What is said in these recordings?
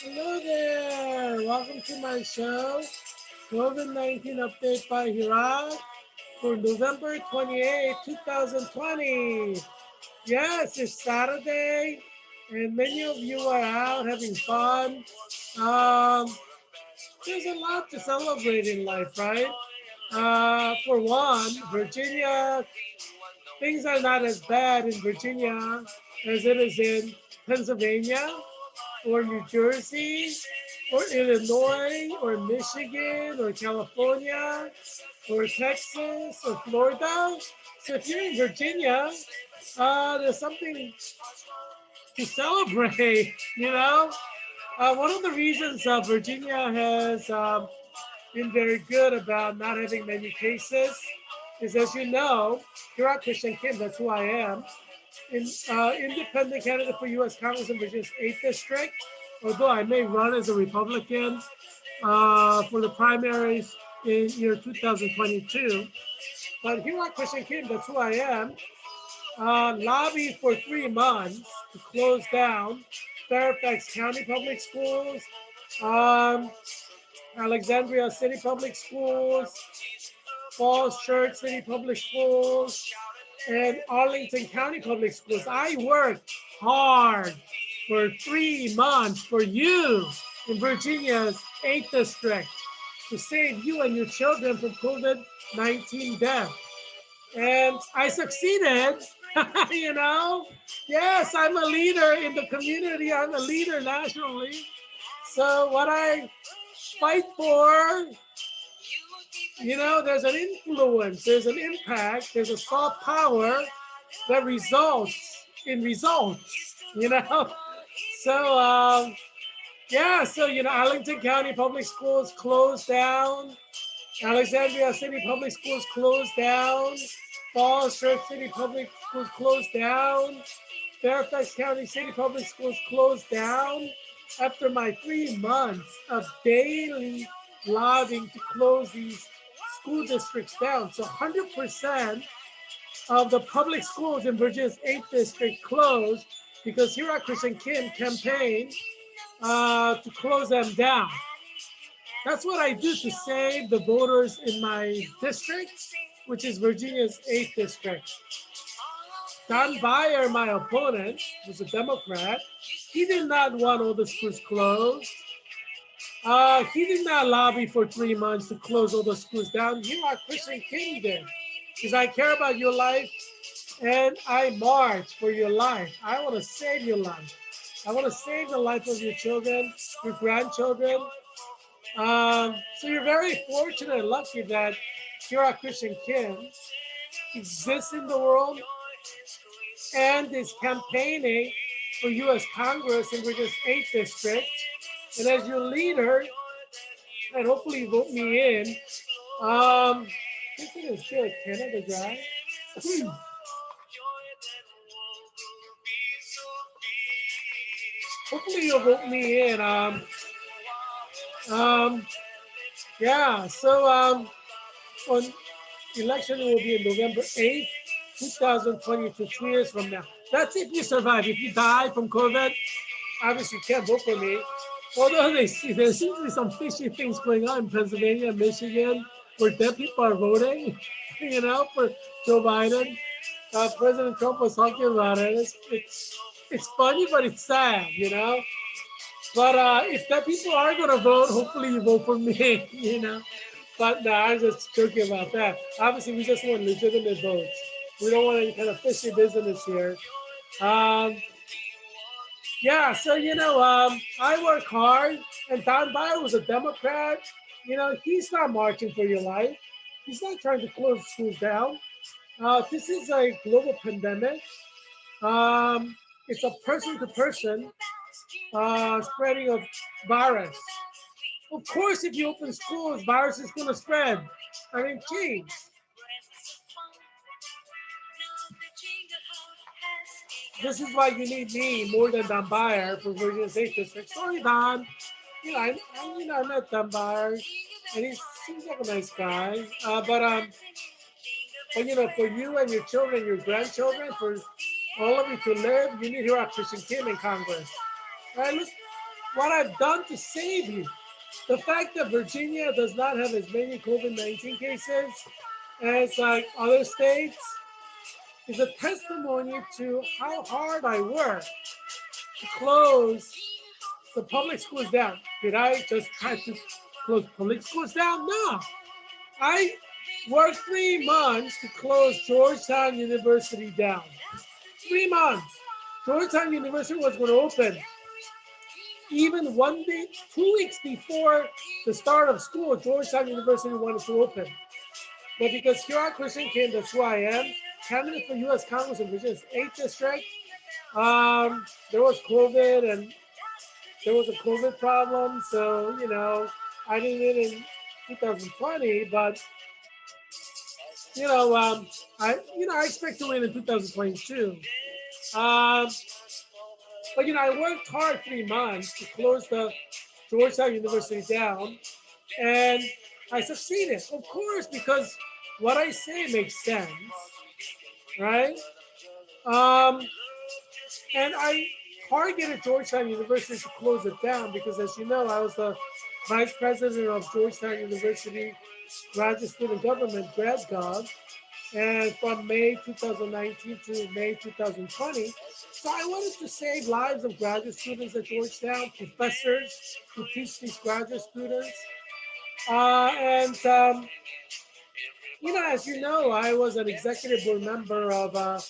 Hello there. Welcome to my show, COVID-19 update by Heerak for November 28, 2020. Yes, it's Saturday, and many of you are out having fun. Um, there's a lot to celebrate in life, right? For one, Virginia, things are not as bad in Virginia as it is in Pennsylvania or New Jersey or Illinois or Michigan or California or Texas or Florida. So if you're in Virginia, there's something to celebrate, you know? One of the reasons Virginia has been very good about not having many cases is, as you know, Heerak Christian Kim, that's who I am, independent candidate for U.S. Congress in Virginia's 8th District, although I may run as a Republican for the primaries in year 2022. But Heerak Christian Kim, that's who I am, lobbied for 3 months to close down Fairfax County Public Schools, um, Alexandria City Public Schools, Falls Church City Public Schools, and Arlington County Public Schools. I worked hard for 3 months for you in Virginia's 8th District to save you and your children from COVID-19 death. And I succeeded, you know? Yes, I'm a leader in the community, I'm a leader nationally. So, what I fight for, there's an influence, there's an impact, there's a soft power that results in results. So, Arlington County Public Schools closed down, Alexandria City Public Schools closed down, Falls Church City Public Schools closed down, Fairfax County City Public Schools closed down after my 3 months of daily lobbying to close these school districts down. So 100% of the public schools in Virginia's 8th District closed because Heerak Christian Kim campaigned to close them down. That's what I do to save the voters in my district, which is Virginia's 8th District. Don Beyer, my opponent, who's a Democrat, he did not want all the schools closed. He did not lobby for 3 months to close all the schools down. Heerak Christian Kim did, because I care about your life and I march for your life. I want to save your life. I want to save the life of your children, your grandchildren. So you're very fortunate and lucky that Heerak Christian Kim exists in the world and is campaigning for U.S. Congress in Virginia's 8th District. And as your leader, and hopefully you vote me in, this is good, Canada Dry. Hopefully you'll vote me in. On election will be on November 8th, 2022, 2 years from now. That's if you survive. If you die from COVID, obviously you can't vote for me. Although there seems to be some fishy things going on in Pennsylvania, Michigan, where dead people are voting, for Joe Biden. President Trump was talking about it. It's funny, but it's sad. But if that people are going to vote, hopefully you vote for me. But no, I'm just joking about that. Obviously, we just want legitimate votes. We don't want any kind of fishy business here. Um, I work hard, and Don Beyer was a Democrat. He's not marching for your life. He's not trying to close schools down. This is a global pandemic. It's a person-to-person spreading of virus. Of course, if you open schools, virus is going to spread. I mean, geez. This is why you need me more than Don Beyer for Virginia's 8th District. Sorry, Don. I met Don Beyer, and he seems like a nice guy. But for you and your children, your grandchildren, for all of you to live, you need Heerak Christian Kim in Congress. All right, what I've done to save you. The fact that Virginia does not have as many COVID-19 cases as like other states is a testimony to how hard I work to close the public schools down. Did I just try to close public schools down? No. I worked 3 months to close Georgetown University down. 3 months. Georgetown University was going to open. Even 1 day, 2 weeks before the start of school, Georgetown University wanted to open. But because Heerak Christian Kim, that's who I am, candidate for U.S. Congress in Virginia's 8th district, there was COVID and there was a COVID problem. So, I didn't win in 2020, but, I expect to win in 2022. Um, but, I worked hard 3 months to close the Georgetown University down, and I succeeded, of course, because what I say makes sense, right? Um, and I targeted Georgetown University to close it down because, as you know, I was the vice president of Georgetown University Graduate Student Government, GradGov, and from May 2019 to May 2020. So I wanted to save lives of graduate students at Georgetown, professors who teach these graduate students. As you know, I was an executive board member of a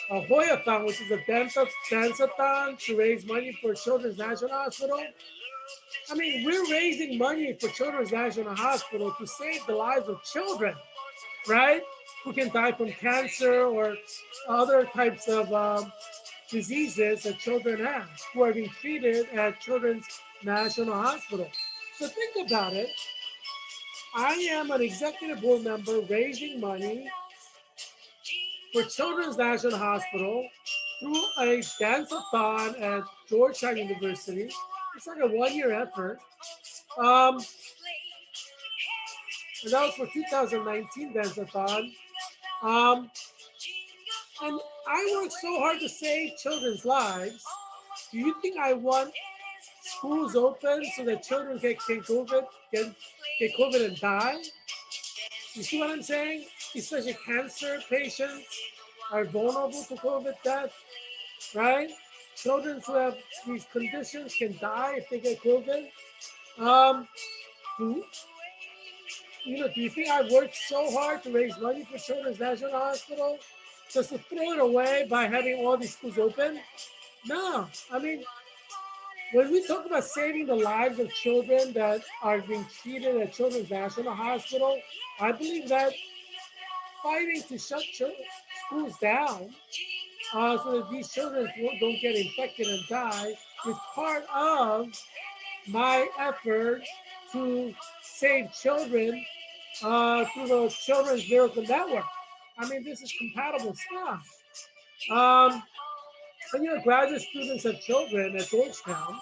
Hoyathon, which is a dance-a-thon to raise money for Children's National Hospital. I mean, we're raising money for Children's National Hospital to save the lives of children, right? Who can die from cancer or other types of diseases that children have who are being treated at Children's National Hospital. So think about it. I am an executive board member raising money for Children's National Hospital through a dance-a-thon at Georgetown University. It's like a one-year effort. Um, and that was for 2019 dance-a-thon. Um, and I worked so hard to save children's lives. Do you think I want schools open so that children get COVID and die? You see what I'm saying? Especially cancer patients are vulnerable to COVID death, right? Children who have these conditions can die if they get COVID. Um, do, do you think I worked so hard to raise money for Children's National Hospital just to throw it away by having all these schools open? No. I mean, when we talk about saving the lives of children that are being treated at Children's National Hospital, I believe that fighting to shut schools down so that these children don't get infected and die is part of my effort to save children through the Children's Miracle Network. I mean, this is compatible stuff. Um, and graduate students have children at Georgetown,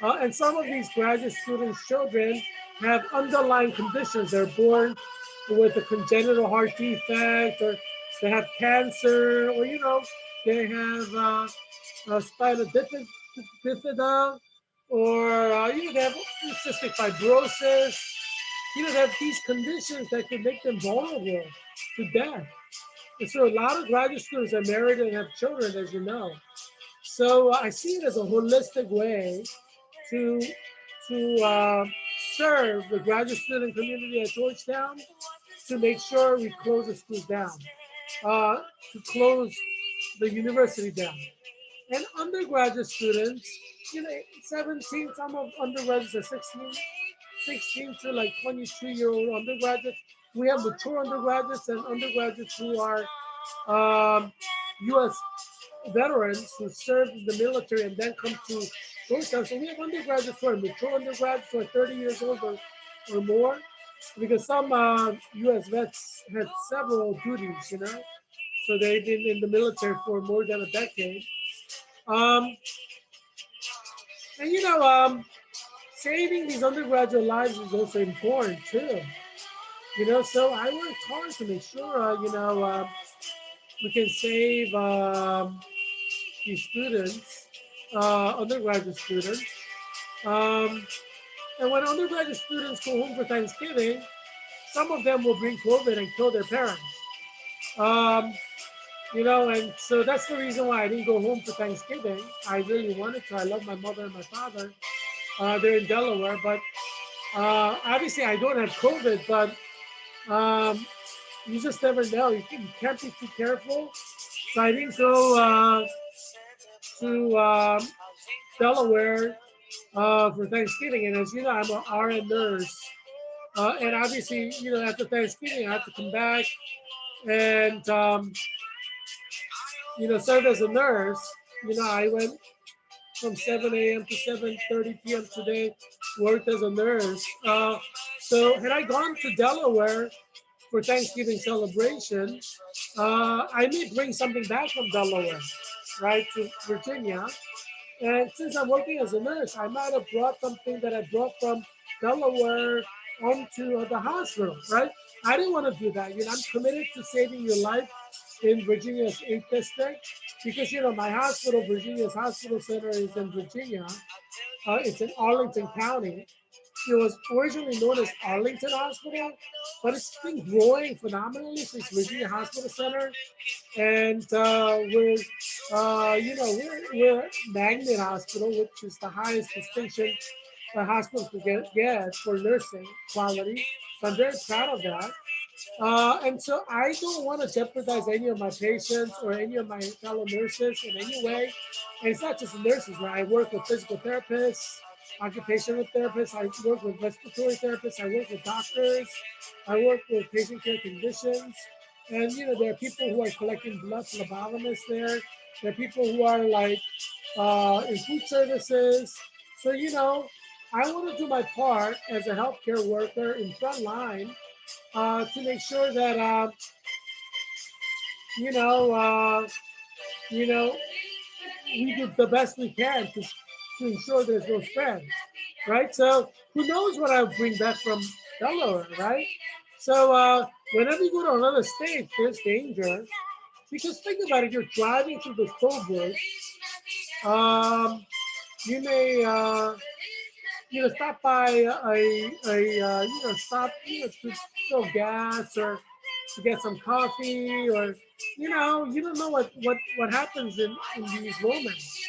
and some of these graduate students' children have underlying conditions. They're born with a congenital heart defect, or they have cancer, or they have spinal bifida, or they have cystic fibrosis. They have these conditions that can make them vulnerable to death. And so a lot of graduate students are married and have children, as you know. So I see it as a holistic way to serve the graduate student community at Georgetown, to make sure we close the schools down, to close the university down. And undergraduate students, 17, some of undergraduates are 16 to like 22-year-old undergraduates. We have mature undergraduates and undergraduates who are U.S. veterans who served in the military and then come to Georgetown. So we have undergraduates who are mature undergraduates who are 30 years old or more, because some U.S. vets had several duties, so they've been in the military for more than a decade. And saving these undergraduate lives is also important too. So I worked hard to make sure, we can save these students, undergraduate students. Um, and when undergraduate students go home for Thanksgiving, some of them will bring COVID and kill their parents. Um, and so that's the reason why I didn't go home for Thanksgiving. I really wanted to. I love my mother and my father. They're in Delaware, but obviously I don't have COVID, but um, you just never know. You can't be too careful. So I didn't go to Delaware for Thanksgiving. And as you know, I'm an RN nurse. And obviously, after Thanksgiving, I have to come back and, serve as a nurse. I went from 7 a.m. to 7:30 p.m. today, worked as a nurse. So had I gone to Delaware for Thanksgiving celebration, I may bring something back from Delaware, right, to Virginia. And since I'm working as a nurse, I might have brought something that I brought from Delaware onto the hospital, right? I didn't want to do that. I'm committed to saving your life in Virginia's 8th district because, my hospital, Virginia's hospital center is in Virginia. It's in Arlington County. It was originally known as Arlington Hospital, but it's been growing phenomenally since Virginia Hospital Center. And we're Magnet Hospital, which is the highest distinction a hospital could get for nursing quality. So I'm very proud of that. And so I don't want to jeopardize any of my patients or any of my fellow nurses in any way. And it's not just nurses, right? I work with physical therapists, occupational therapists, I work with respiratory therapists, I work with doctors, I work with patient care clinicians. And there are people who are collecting blood, phlebotomists there. There are people who are like in food services. So I want to do my part as a healthcare worker in front line to make sure that you know uh, you know we do the best we can to ensure there's no spread, right? So who knows what I'll bring back from Delaware, right? So whenever you go to another state, there's danger because think about it: you're driving through the toll booth. You may stop by stop to fill gas or to get some coffee or you don't know what happens in these moments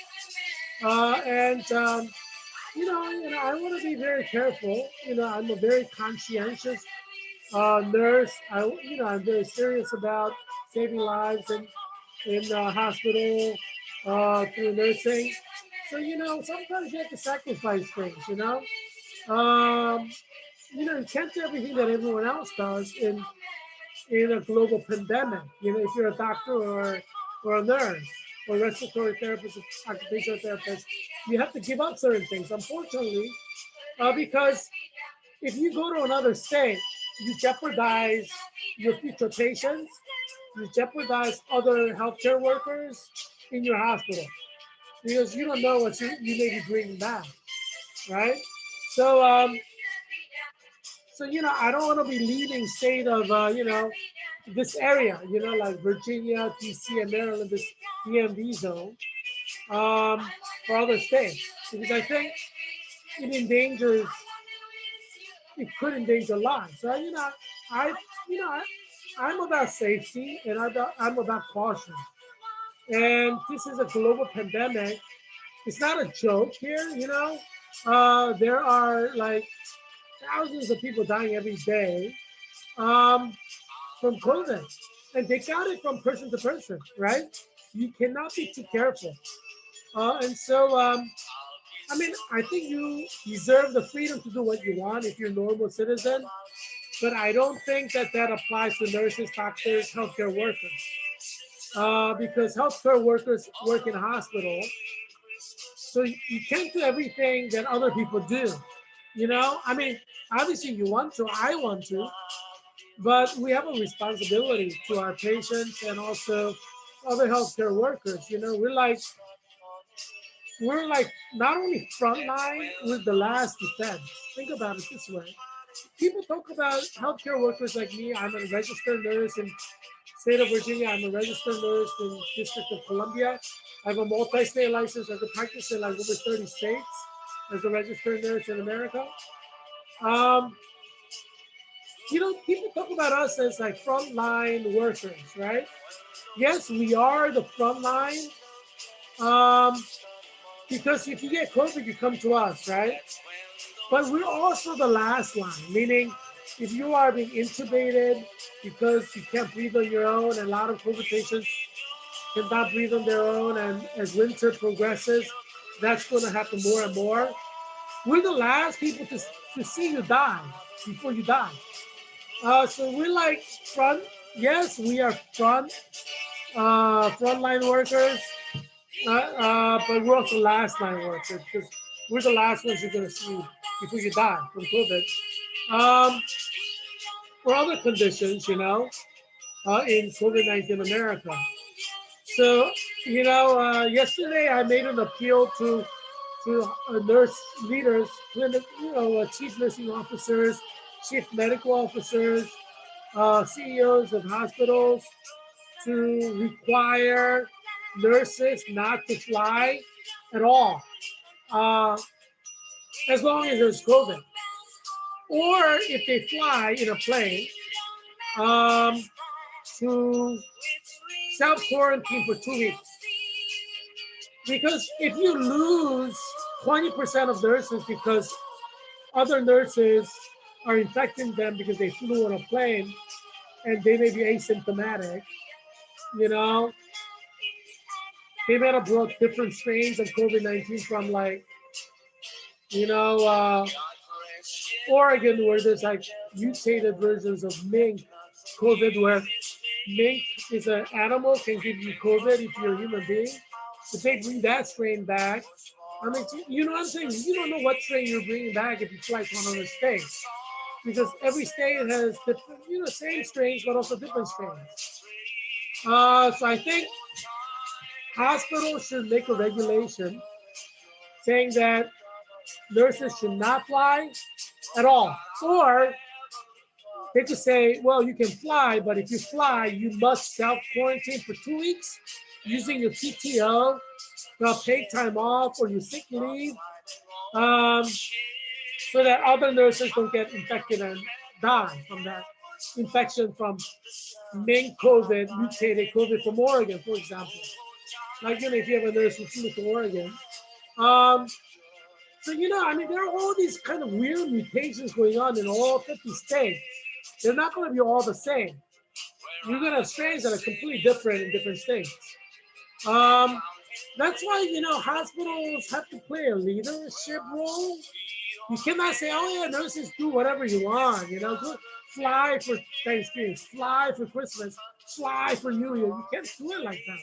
and I want to be very careful. I'm a very conscientious nurse. I'm very serious about saving lives in the hospital through nursing. So sometimes you have to sacrifice things. Um, you can't do everything that everyone else does in a global pandemic. If you're a doctor or a nurse or respiratory therapist, occupational therapist, you have to give up certain things, unfortunately, because if you go to another state, you jeopardize your future patients, you jeopardize other healthcare workers in your hospital because you don't know what you may be bringing back, right? So, I don't want to be leaving state of, this area, like Virginia, DC, and Maryland, this DMV zone, um, for other states, because I think it endangers, it could endanger lives. So, I, you know, I, I'm about safety and I'm about caution. And this is a global pandemic. It's not a joke here. There are like thousands of people dying every day um, from COVID, and they got it from person to person, right? You cannot be too careful. And so, I mean, I think you deserve the freedom to do what you want if you're a normal citizen, but I don't think that that applies to nurses, doctors, healthcare workers, because healthcare workers work in a hospital, so you can't do everything that other people do. I mean, obviously you want to, I want to, but we have a responsibility to our patients and also other healthcare workers. We're like not only frontline, we're the last defense. Think about it this way. People talk about healthcare workers like me. I'm a registered nurse in state of Virginia. I'm a registered nurse in District of Columbia. I have a multi-state license. I can practice in like over 30 states. as a registered nurse in America. Um, people talk about us as like frontline workers, right? Yes, we are the front line. Um, because if you get COVID, you come to us, right? But we're also the last line, meaning if you are being intubated because you can't breathe on your own, and a lot of COVID patients cannot breathe on their own, and as winter progresses, that's going to happen more and more. We're the last people to see you die before you die. So we're like front, yes, we are frontline workers, but we're also last line workers because we're the last ones you're going to see before you die from COVID. Um, for other conditions, in COVID-19 America. So, yesterday I made an appeal to nurse leaders, chief nursing officers, chief medical officers, CEOs of hospitals to require nurses not to fly at all, uh, as long as there's COVID. Or if they fly in a plane, um, to self quarantine for 2 weeks. Because if you lose 20% of nurses because other nurses are infecting them because they flew on a plane and they may be asymptomatic, you know, they might have brought different strains of COVID-19 from like, you know, uh, Oregon, where there's like mutated versions of mink COVID, where mink is an animal, can give you COVID if you're a human being. If they bring that strain back, I mean, you know what I'm saying? You don't know what strain you're bringing back if you fly to another state, because every state has different, same strains, but also different strains. So I think hospitals should make a regulation saying that nurses should not fly at all. Or they could say, well, you can fly, but if you fly, you must self-quarantine for 2 weeks using your PTO, paid time off, or your sick leave, um, so that other nurses don't get infected and die from that infection from main COVID, mutated COVID from Oregon, for example. Like, if you have a nurse who flew to Oregon. Um, so, there are all these kind of weird mutations going on in all 50 states. They're not going to be all the same. You're going to have strains that are completely different in different states. Um, that's why, hospitals have to play a leadership role. You cannot say, oh, yeah, nurses do whatever you want, go fly for Thanksgiving, fly for Christmas, fly for New Year. You can't do it like that,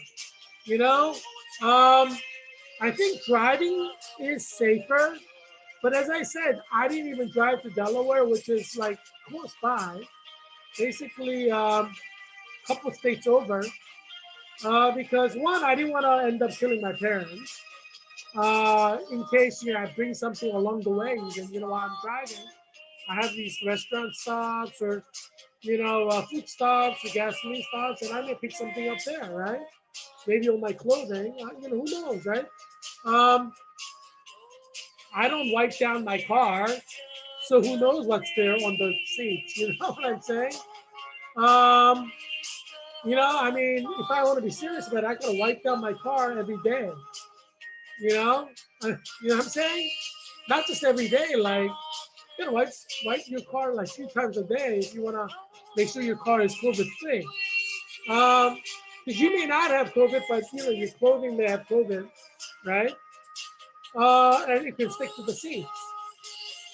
I think driving is safer. But as I said, I didn't even drive to Delaware, which is like close by, basically a couple states over, because one, I didn't want to end up killing my parents. In case I bring something along the way, even while I'm driving, I have these restaurant stops or food stops or gasoline stops, and I may pick something up there, right? Maybe on my clothing, who knows, right? Um, I don't wipe down my car, so who knows what's there on the seats? You know what I'm saying? Um, if I want to be serious about it, I gotta wipe down my car every day. You know, you know what I'm saying? Not just every day, like wipe your car like 3 times a day if you wanna make sure your car is COVID free. Because you may not have COVID, but your clothing may have COVID, right? And it can stick to the seats.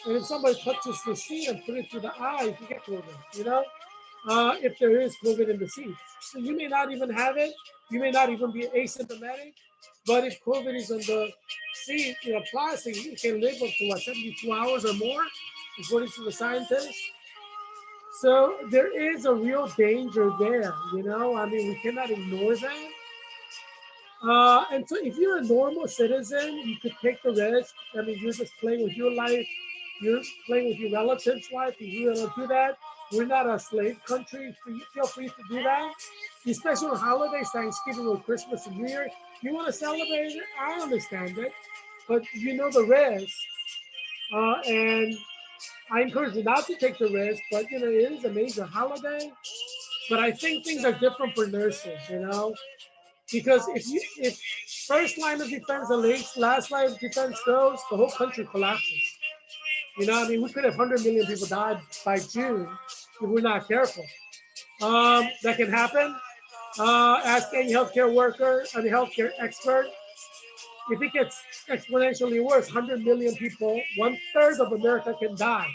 And if somebody touches the seat and put it to the eye, you get COVID, if there is COVID in the seats. So you may not even have it. You may not even be asymptomatic. But if COVID is on the seat, plastic, you can live up to 72 hours or more, according to the scientists. So there is a real danger there, we cannot ignore that. And so if you're a normal citizen, you could take the risk. You're just playing with your life. You're playing with your relative's life. If you want to do that, we're not a slave country. Feel free to do that. Especially on holidays, Thanksgiving or Christmas and New Year. You want to celebrate it? I understand it. But the risk. And I encourage you not to take the risk, but it is a major holiday. But I think things are different for nurses, because if first line of defense and last line of defense goes, the whole country collapses. We could have 100 million people died by June if we're not careful. That can happen. Ask any healthcare worker, any healthcare expert. If it gets exponentially worse, 100 million people, one third of America can die.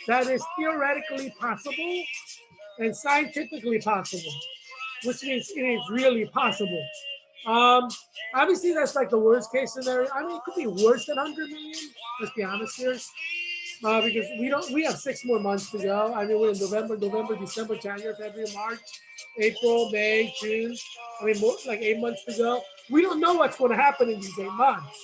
That is theoretically possible and scientifically possible, which means it is really possible. Um, Obviously, that's like the worst case scenario. It could be worse than 100 million. Let's be honest here, because we have 6 more months to go. We're in November, December, January, February, March, April, May, June. More, like 8 months to go. We don't know what's going to happen in these 8 months.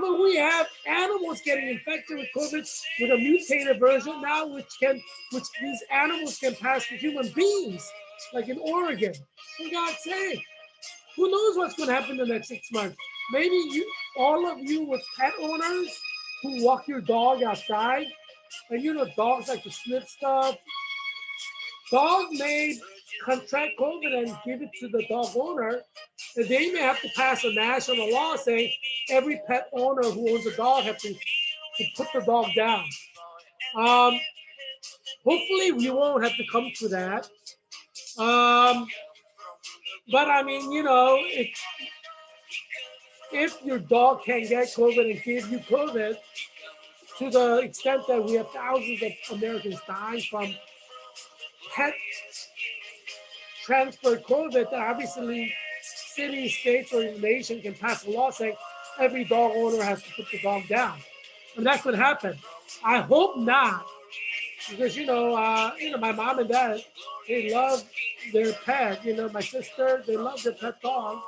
We have animals getting infected with COVID with a mutated version now, which these animals can pass to human beings, like in Oregon. For God's sake, who knows what's going to happen in the next 6 months? Maybe all of you with pet owners who walk your dog outside, and dogs like to sniff stuff. Dogs may contract COVID and give it to the dog owner, and they may have to pass a national law saying every pet owner who owns a dog has to put the dog down. Um, Hopefully, we won't have to come to that. But if your dog can get COVID and give you COVID, to the extent that we have thousands of Americans dying from pet transferred COVID, that obviously cities, states, or the nation can pass a law saying every dog owner has to put the dog down. And that could happen. I hope not, because my mom and dad, they love their pet. My sister, they love their pet dog.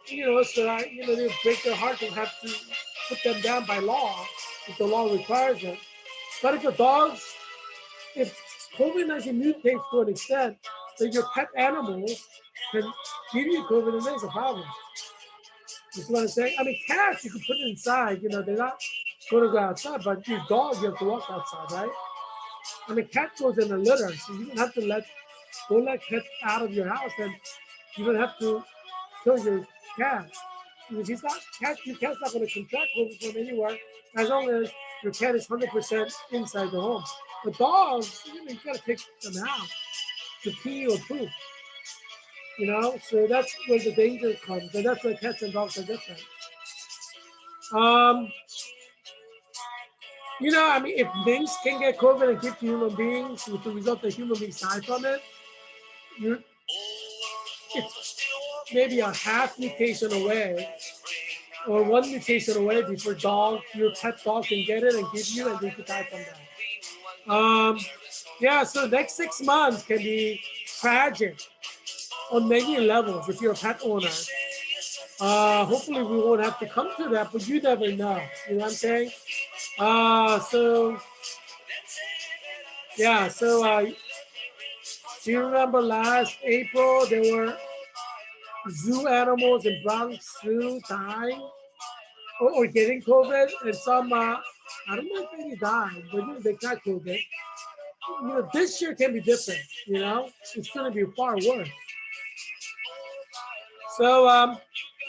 So they break their heart to have to put them down by law if the law requires it. But if COVID-19 mutates to an extent that your pet animals can give you COVID, and there's a problem. That's what I'm saying. Cats, you can put it inside. They're not going to go outside, but your dog, you have to walk outside, right? Cat goes in a litter, so you don't have to don't let cats out of your house, and you don't have to kill your cat. Because your cat's not going to contract COVID from anywhere as long as your cat is 100% inside the home. But dogs, you got to take them out to pee or poop. So that's where the danger comes, and that's where cats and dogs are different. If things can get COVID and give to human beings with the result that human beings die from it, it's maybe a half mutation away or one mutation away before your pet dog can get it and give you, and you could die from that. So the next 6 months can be tragic on many levels if you're a pet owner. Hopefully we won't have to come to that, but you never know. You know what I'm saying? Do you remember last April there were zoo animals in Bronx Zoo dying or getting COVID, and some I don't know if any died, but they got COVID. This year can be different. It's going to be far worse. So,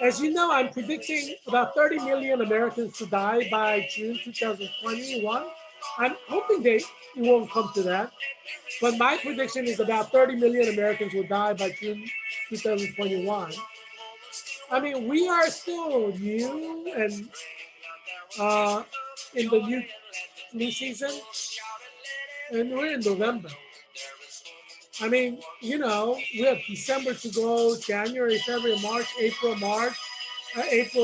as you know, I'm predicting about 30 million Americans to die by June 2021. I'm hoping it won't come to that. But my prediction is about 30 million Americans will die by June 2021. We are still new and in the new flu season, and we're in November. We have December to go, January, February, March, April,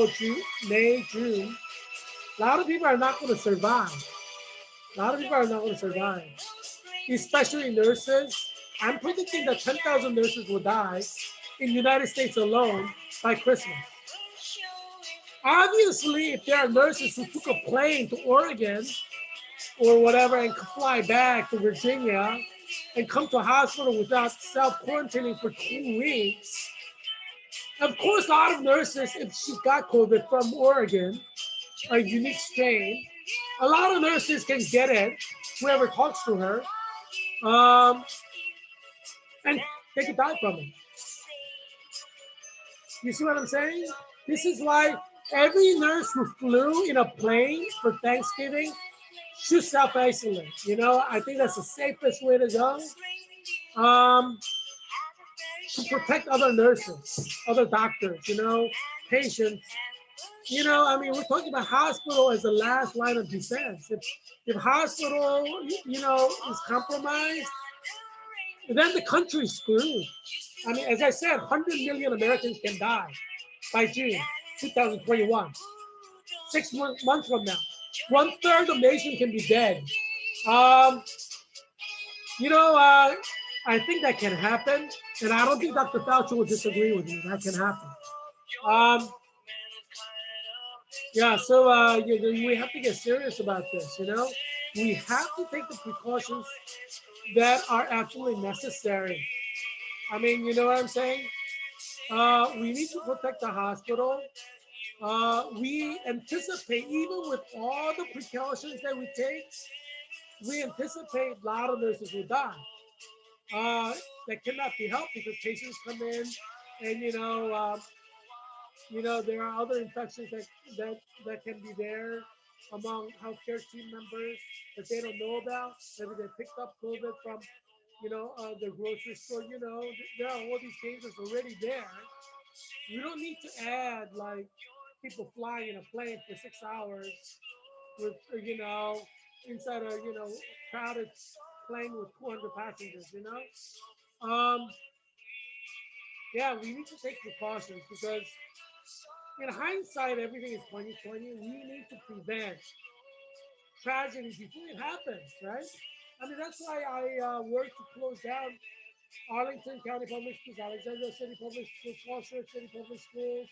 June, May, June. A lot of people are not going to survive. Especially nurses. I'm predicting that 10,000 nurses will die in the United States alone by Christmas. Obviously, if there are nurses who took a plane to Oregon or whatever and fly back to Virginia and come to a hospital without self-quarantining for 2 weeks, of course, a lot of nurses, if she got COVID from Oregon, a unique strain, A lot of nurses can get it, whoever talks to her, um, and they could die from it. You see what I'm saying? This is why every nurse who flew in a plane for Thanksgiving should self isolate. You know, I think that's the safest way to go. Um, to protect other nurses, other doctors, patients. I mean, we're talking about hospital as the last line of defense. If hospital, is compromised, then the country's screwed. I mean, as I said, 100 million Americans can die by June 2021, 6 months from now. One third of the nation can be dead. Um, I think that can happen, and I don't think Dr. Fauci will disagree with me. That can happen. Um, yeah, so we have to get serious about this. We have to take the precautions that are absolutely necessary. I mean, you know what I'm saying? We need to protect the hospital. We anticipate, even with all the precautions that we take, we anticipate a lot of nurses will die. That cannot be helped because patients come in, and there are other infections that can be there among healthcare team members that they don't know about. Maybe they picked up COVID from the grocery store. There are all these dangers already there. We don't need to add like people flying in a plane for 6 hours with inside a crowded plane with 200 passengers. Um, yeah, we need to take precautions because in hindsight, everything is 2020. We need to prevent tragedy before it happens, right? I mean, that's why I work to close down Arlington County Public Schools, Alexandria City Public Schools, Falls Church City Public Schools,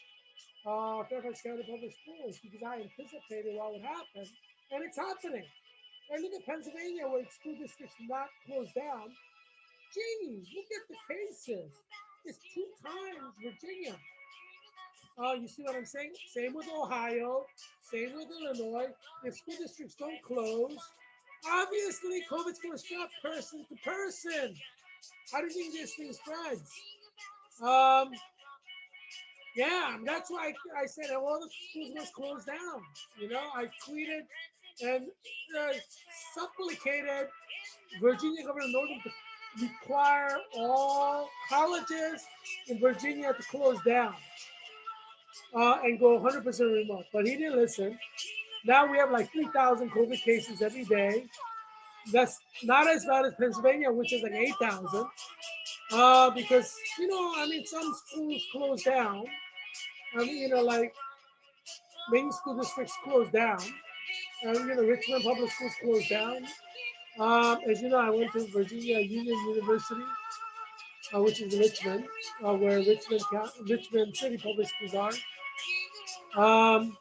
Fairfax County Public Schools, because I anticipated what would happen, and it's happening. And look at Pennsylvania, where school districts not closed down. Geez, look at the cases. It's 2 times Virginia. You see what I'm saying? Same with Ohio, same with Illinois. If school districts don't close, obviously COVID's going to spread person to person. How do you think this thing spreads? Um, yeah, that's why I said all the schools must close down. I tweeted and uh, supplicated Virginia Governor Northam to require all colleges in Virginia to close down and go 100% remote. But he didn't listen. Now we have like 3,000 COVID cases every day. That's not as bad as Pennsylvania, which is like 8,000. Because, I mean, some schools closed down. I mean, like many school districts closed down. Richmond Public Schools closed down. As you know, I went to Virginia Union University, which is in Richmond, where Richmond City Public Schools are. Um,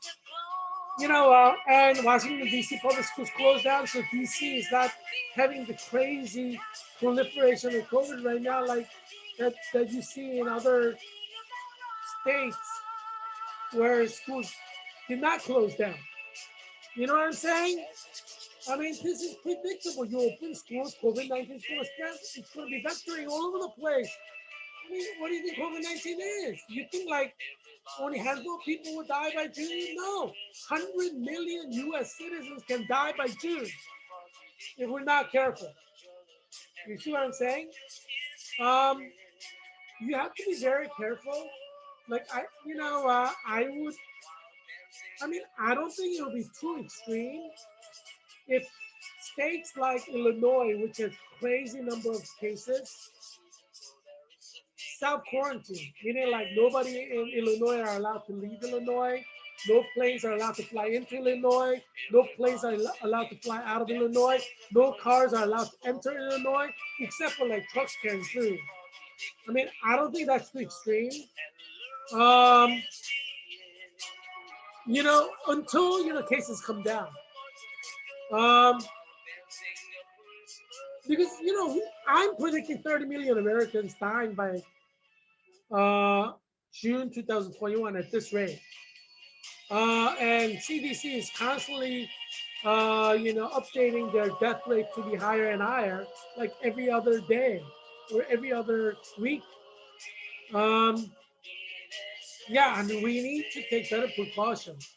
and Washington D.C. public schools closed down, so D.C. is not having the crazy proliferation of COVID right now, like that you see in other states where schools did not close down. You know what I'm saying? I mean, this is predictable. You open schools, COVID-19 is going to spread. It's going to be vectoring all over the place. I mean, what do you think COVID-19 is? You think like only a handful of people will die by June? No. 100 million U.S. citizens can die by June if we're not careful. You see what I'm saying? Um, you have to be very careful. Like I would. I mean, I don't think it will be too extreme if states like Illinois, which has crazy number of cases, self quarantine, meaning like nobody in Illinois are allowed to leave Illinois. No planes are allowed to fly into Illinois. No planes are allowed to fly out of Illinois. No cars are allowed to enter Illinois, except for like trucks carrying food. I mean, I don't think that's too extreme. Um, until cases come down. Um, because I'm predicting 30 million Americans dying by uh, June 2021 at this rate. And CDC is constantly updating their death rate to be higher and higher, like every other day or every other week. Um, yeah, I mean, we need to take better precautions.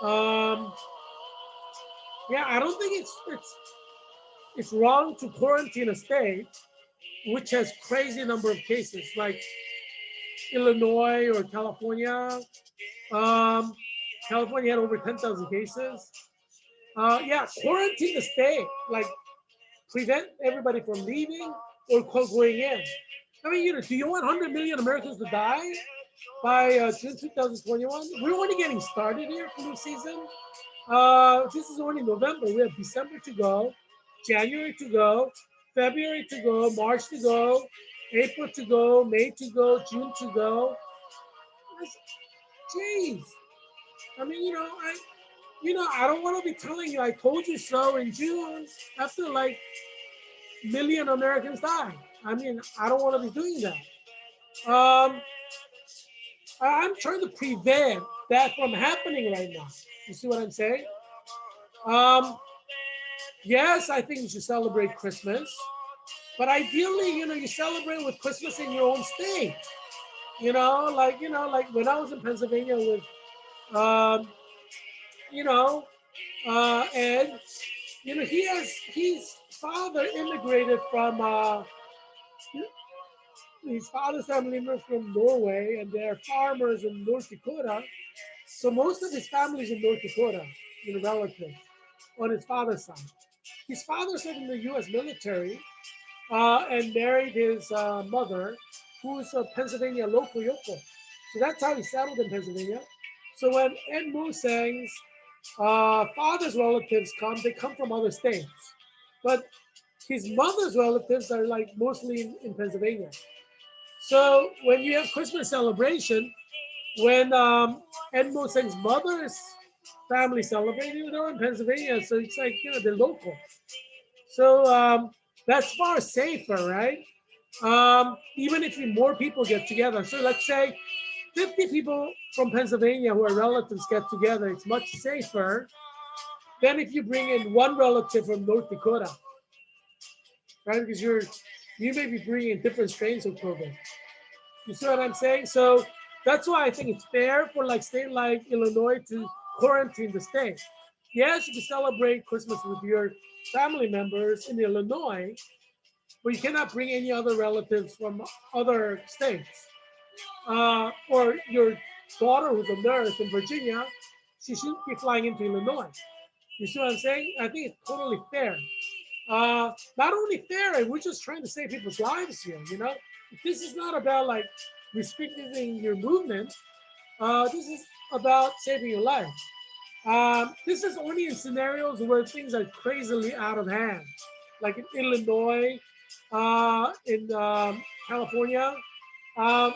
Um, yeah, I don't think it's wrong to quarantine a state which has crazy number of cases, like Illinois or California. Um, California had over 10,000 cases. Yeah, quarantine the state, like prevent everybody from leaving or going in. I mean, do you want 100 million Americans to die by June 2021? We're only getting started here, flu season. This is only November. We have December to go, January to go, February to go, March to go, April to go, May to go, June to go. Jeez. I mean, I don't want to be telling you I told you so in June after like million Americans die. I mean, I don't want to be doing that. Um, I'm trying to prevent that from happening right now. You see what I'm saying? Um, yes, I think you should celebrate Christmas, but ideally, you celebrate with Christmas in your own state. Like when I was in Pennsylvania with, um, you know, Ed. His father immigrated from his father's family moved from Norway, and they're farmers in North Dakota. So most of his family is in North Dakota, relatives on his father's side. His father served in the U.S. military and married his mother, who's a Pennsylvania local Yoko. So that's how he settled in Pennsylvania. So when Ed Musang's father's relatives come, they come from other states. But his mother's relatives are like mostly in Pennsylvania. So when you have Christmas celebration, when Ed Musang's mother's family celebrating, they're in Pennsylvania, so it's like they're local. So that's far safer, right? Even if more people get together. So let's say 50 people from Pennsylvania who are relatives get together, it's much safer than if you bring in one relative from North Dakota, right? Because you may be bringing different strains of COVID. You see what I'm saying? So that's why I think it's fair for like state like Illinois to quarantine the state. Yes, you can celebrate Christmas with your family members in Illinois, but you cannot bring any other relatives from other states. Or your daughter who's a nurse in Virginia, she shouldn't be flying into Illinois. You see what I'm saying? I think it's totally fair. Not only fair, we're just trying to save people's lives here. This is not about like restricting your movement. This is about saving your life. This is only in scenarios where things are crazily out of hand, like in Illinois, in California. Um,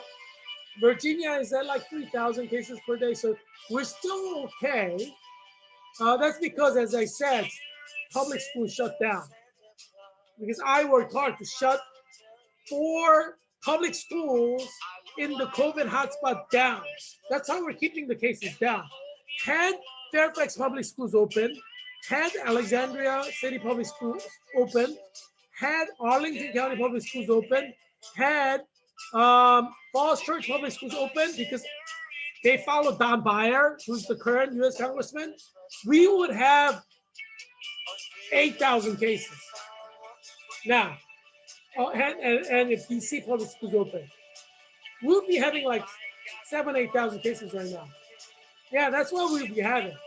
Virginia is at like 3,000 cases per day, so we're still okay. That's because, as I said, public schools shut down. Because I worked hard to shut 4 public schools in the COVID hotspot down. That's how we're keeping the cases down. Had Fairfax Public Schools open, had Alexandria City Public Schools open, had Arlington County Public Schools open, had Falls Church Public Schools open because they followed Don Beyer, who's the current U.S. Congressman, we would have 8,000 cases. Now, and if DC Public Schools open, we'll be having like 8,000 cases right now. Yeah, that's what we'll be having.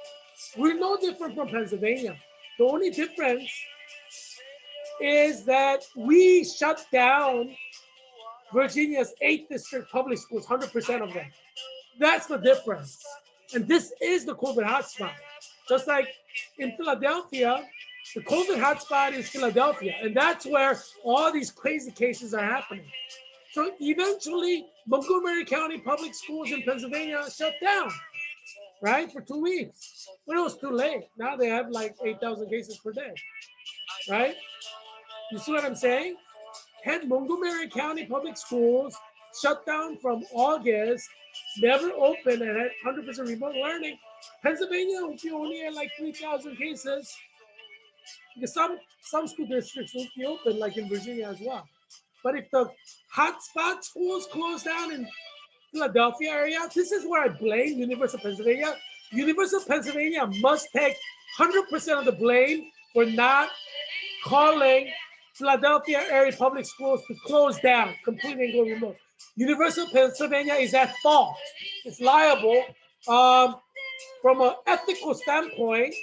We're no different from Pennsylvania. The only difference is that we shut down Virginia's 8th district public schools, 100% of them. That's the difference. And this is the COVID hotspot. Just like in Philadelphia, the COVID hotspot is Philadelphia. And that's where all these crazy cases are happening. So eventually, Montgomery County Public Schools in Pennsylvania shut down, right, for 2 weeks. But it was too late. Now they have like 8,000 cases per day, right? You see what I'm saying? Had Montgomery County Public Schools shut down from August, never opened, and had 100% remote learning, Pennsylvania, if you only had like 3,000 cases, because some school districts will be open, like in Virginia as well. But if the hotspot schools close down in Philadelphia area, this is where I blame University of Pennsylvania. University of Pennsylvania must take 100% of the blame for not calling Philadelphia area public schools to close down completely and go remote. University of Pennsylvania is at fault. It's liable from an ethical standpoint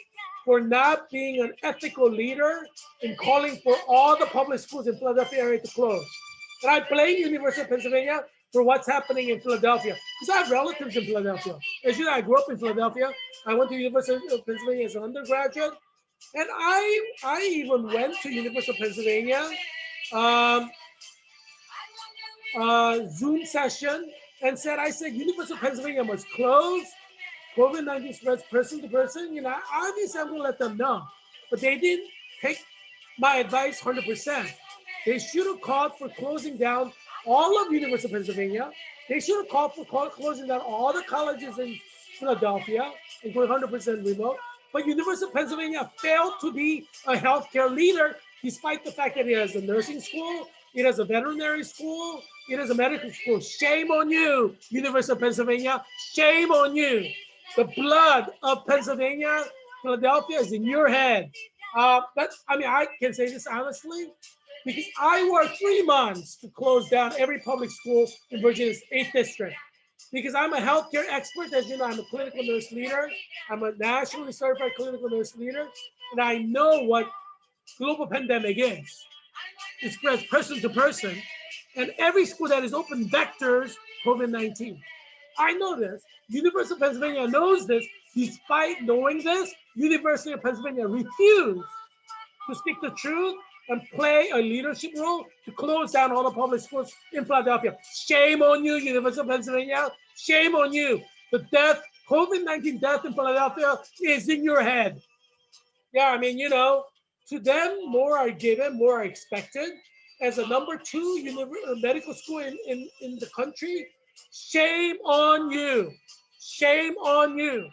for not being an ethical leader in calling for all the public schools in Philadelphia area to close. And I blame University of Pennsylvania for what's happening in Philadelphia. Because I have relatives in Philadelphia. As you know, I grew up in Philadelphia. I went to University of Pennsylvania as an undergraduate. And I even went to University of Pennsylvania um, Zoom session and I said, University of Pennsylvania must close. COVID-19 spreads person to person. You know, obviously I'm gonna let them know. But they didn't take my advice 100%. They should have called for closing down all of University of Pennsylvania. They should have called for closing down all the colleges in Philadelphia and going 100% remote. But University of Pennsylvania failed to be a healthcare leader, despite the fact that it has a nursing school, it has a veterinary school, it has a medical school. Shame on you, University of Pennsylvania. Shame on you. The blood of Pennsylvania, Philadelphia is in your head. I can say this honestly, because I worked 3 months to close down every public school in Virginia's 8th district. Because I'm a healthcare expert, as you know, I'm a clinical nurse leader. I'm a nationally certified clinical nurse leader, and I know what global pandemic is. It spreads person to person, and every school that is open vectors COVID-19. I know this. University of Pennsylvania knows this. Despite knowing this, University of Pennsylvania refused to speak the truth and play a leadership role to close down all the public schools in Philadelphia. Shame on you, University of Pennsylvania. Shame on you. The death, COVID-19 death in Philadelphia is in your head. Yeah, I mean, you know, to them, more are given, more are expected. As a number 2 medical school in the country, shame on you. Shame on you.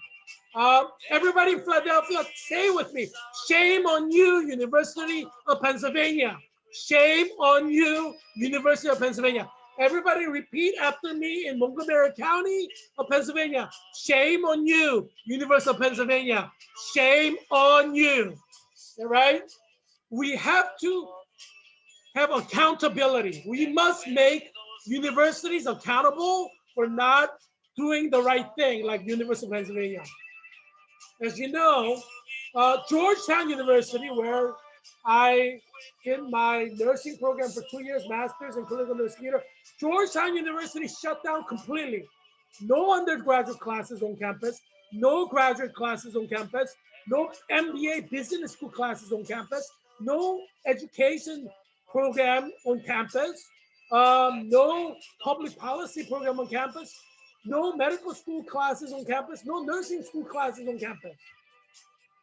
Everybody in Philadelphia, say with me, shame on you, University of Pennsylvania. Shame on you, University of Pennsylvania. Everybody repeat after me in Montgomery County of Pennsylvania. Shame on you, University of Pennsylvania. Shame on you. All right? We have to have accountability. We must make universities accountable for not doing the right thing, like University of Pennsylvania. As you know, Georgetown University, where I did my nursing program for 2 years, master's in clinical nurse leader, Georgetown University shut down completely. No undergraduate classes on campus, no graduate classes on campus, no MBA business school classes on campus, no education program on campus, no public policy program on campus, no medical school classes on campus, no nursing school classes on campus.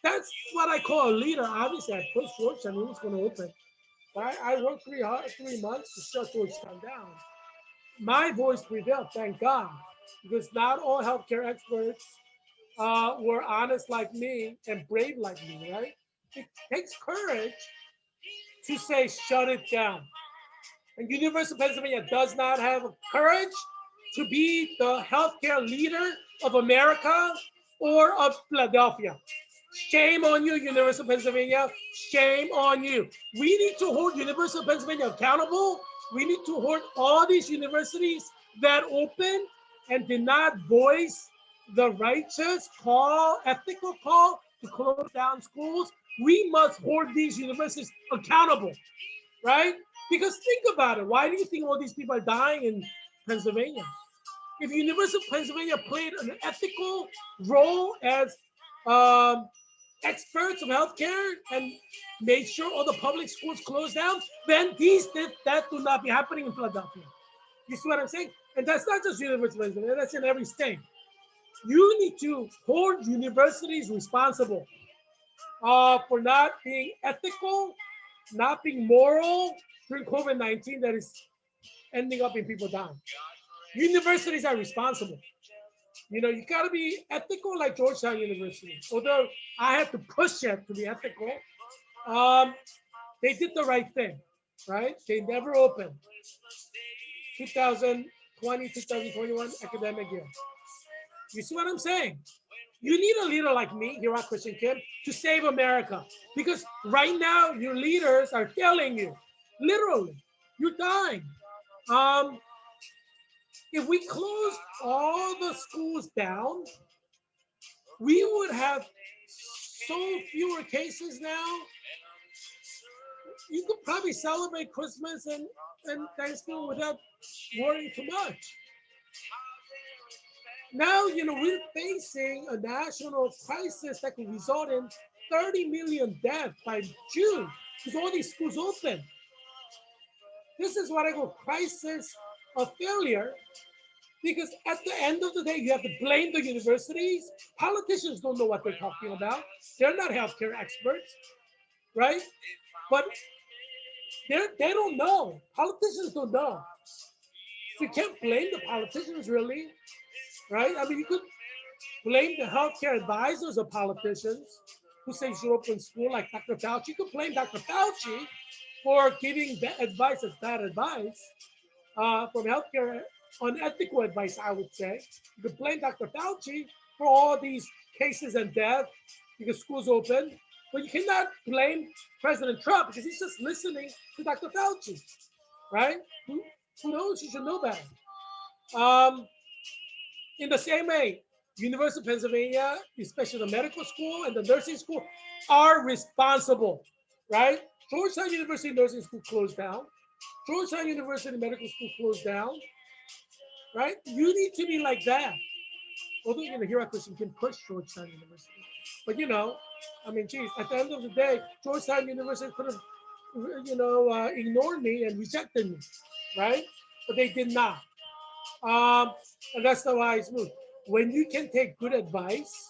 That's what I call a leader. Obviously, I pushed Georgetown, it was going to open. But I worked 3 months to shut Georgetown down. My voice prevailed, thank God, because not all healthcare experts were honest like me and brave like me, right? It takes courage to say, shut it down. And University of Pennsylvania does not have courage to be the healthcare leader of America or of Philadelphia. Shame on you, University of Pennsylvania. Shame on you. We need to hold University of Pennsylvania accountable. We need to hold all these universities that open and did not voice the righteous call, ethical call to close down schools. We must hold these universities accountable, right? Because think about it. Why do you think all these people are dying in Pennsylvania? If University of Pennsylvania played an ethical role as experts of healthcare and made sure all the public schools closed down, then that would not be happening in Philadelphia. You see what I'm saying? And that's not just University of Pennsylvania, that's in every state. You need to hold universities responsible for not being ethical, not being moral during COVID-19 that is ending up in people dying. Universities are responsible. You know, you got to be ethical like Georgetown University. Although I have to push it to be ethical, um, they did the right thing, right? They never opened 2020, 2021 academic year. You see what I'm saying? You need a leader like me, Heerak Christian Kim, to save America. Because right now, your leaders are failing you. Literally, you're dying. Um, if we closed all the schools down, we would have so fewer cases now. You could probably celebrate Christmas and Thanksgiving without worrying too much. Now, you know, we're facing a national crisis that could result in 30 million deaths by June because all these schools open. This is what I call crisis of failure because at the end of the day, you have to blame the universities. Politicians don't know what they're talking about. They're not healthcare experts, right? But they don't know. Politicians don't know. So you can't blame the politicians really, right? I mean, you could blame the healthcare advisors of politicians who say you should open school, like Dr. Fauci. You could blame Dr. Fauci for giving advice as bad advice from healthcare, unethical advice, I would say. You could blame Dr. Fauci for all these cases and death because schools open, but you cannot blame President Trump because he's just listening to Dr. Fauci, right? Who knows? You should know better. Um, in the same way, University of Pennsylvania, especially the medical school and the nursing school, are responsible, right? Georgetown University Nursing School closed down. Georgetown University Medical School closed down, right? You need to be like that. Although, you know, Heerak Christian can push Georgetown University. But, you know, I mean, geez, at the end of the day, Georgetown University could have, ignored me and rejected me, right? But they did not. And that's the wise move. When you can take good advice,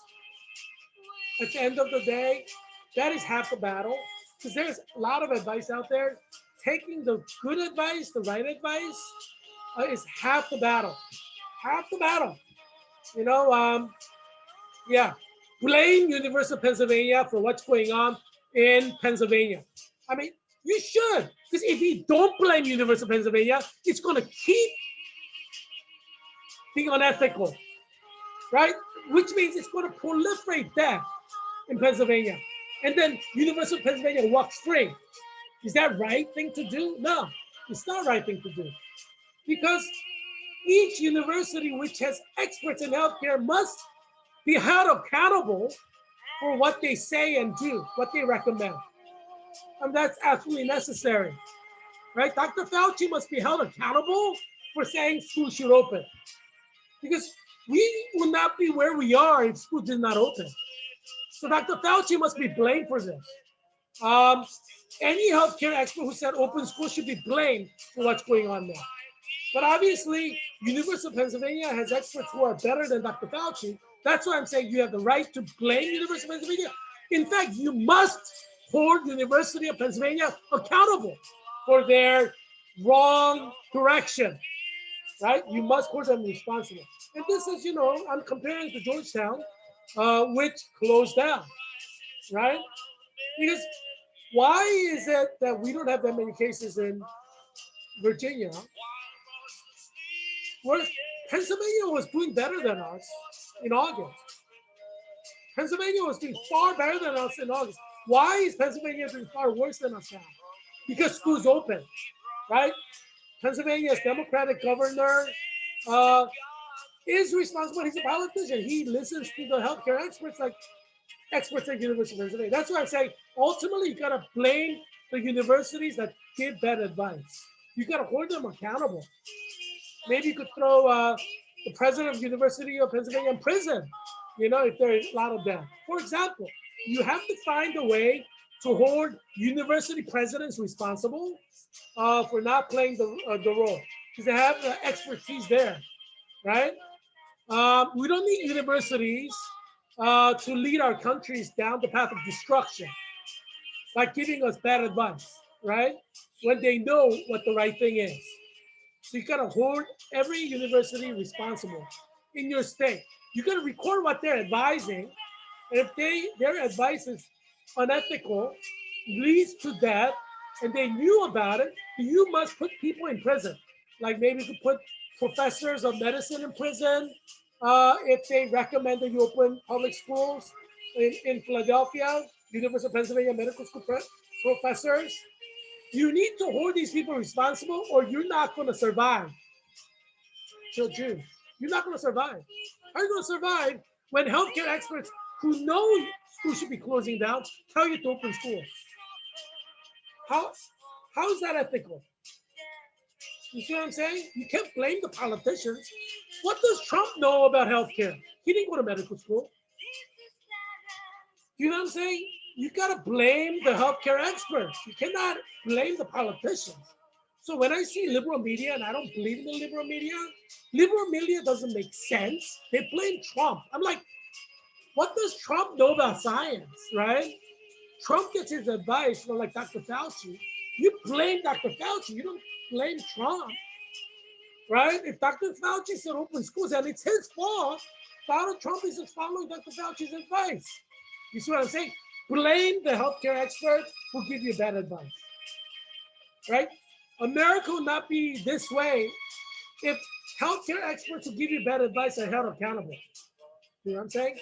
at the end of the day, that is half the battle. Because there's a lot of advice out there. Taking the good advice, the right advice, is half the battle. Half the battle. You know, yeah. Blame University of Pennsylvania for what's going on in Pennsylvania. I mean, you should. Because if you don't blame University of Pennsylvania, it's going to keep being unethical, right? Which means it's going to proliferate death in Pennsylvania. And then University of Pennsylvania walks free. Is that right thing to do? No, it's not right thing to do. Because each university which has experts in healthcare must be held accountable for what they say and do, what they recommend. And that's absolutely necessary, right? Dr. Fauci must be held accountable for saying schools should open. Because we would not be where we are if schools did not open. So Dr. Fauci must be blamed for this. Um, any healthcare expert who said open schools should be blamed for what's going on there. But obviously, University of Pennsylvania has experts who are better than Dr. Fauci. That's why I'm saying you have the right to blame University of Pennsylvania. In fact, you must hold University of Pennsylvania accountable for their wrong direction, right? You must hold them responsible. And this is, you know, I'm comparing to Georgetown, which closed down, right? Because why is it that we don't have that many cases in Virginia? Whereas Pennsylvania was doing better than us in August. Pennsylvania was doing far better than us in August. Why is Pennsylvania doing far worse than us now? Because schools open, right? Pennsylvania's Democratic governor is responsible. He's a politician. He listens to the healthcare experts like University of Pennsylvania. That's why I say ultimately you gotta blame the universities that give bad advice. You gotta hold them accountable. Maybe you could throw the president of University of Pennsylvania in prison, you know, if there's a lot of them. For example, you have to find a way to hold university presidents responsible for not playing the role because they have the expertise there, right? We don't need universities to lead our countries down the path of destruction by giving us bad advice, right? When they know what the right thing is. So you gotta hold every university responsible in your state. You got to record what they're advising. And if their advice is unethical, leads to death, and they knew about it, you must put people in prison. Like maybe you could put professors of medicine in prison if they recommend that you open public schools in Philadelphia, University of Pennsylvania Medical School professors. You need to hold these people responsible, or you're not going to survive till June. You're not going to survive. How are you going to survive when healthcare experts who know schools should be closing down tell you to open schools? How is that ethical? You see what I'm saying? You can't blame the politicians. What does Trump know about healthcare? He didn't go to medical school. You know what I'm saying? You gotta blame the healthcare experts. You cannot blame the politicians. So when I see liberal media, and I don't believe in the liberal media doesn't make sense. They blame Trump. I'm like, what does Trump know about science, right? Trump gets his advice from like Dr. Fauci. You blame Dr. Fauci. You don't blame Trump, right? If Dr. Fauci said open schools and it's his fault, Donald Trump is just following Dr. Fauci's advice. You see what I'm saying? Blame the healthcare experts who give you bad advice, right? America will not be this way if healthcare experts who give you bad advice are held accountable. You know what I'm saying?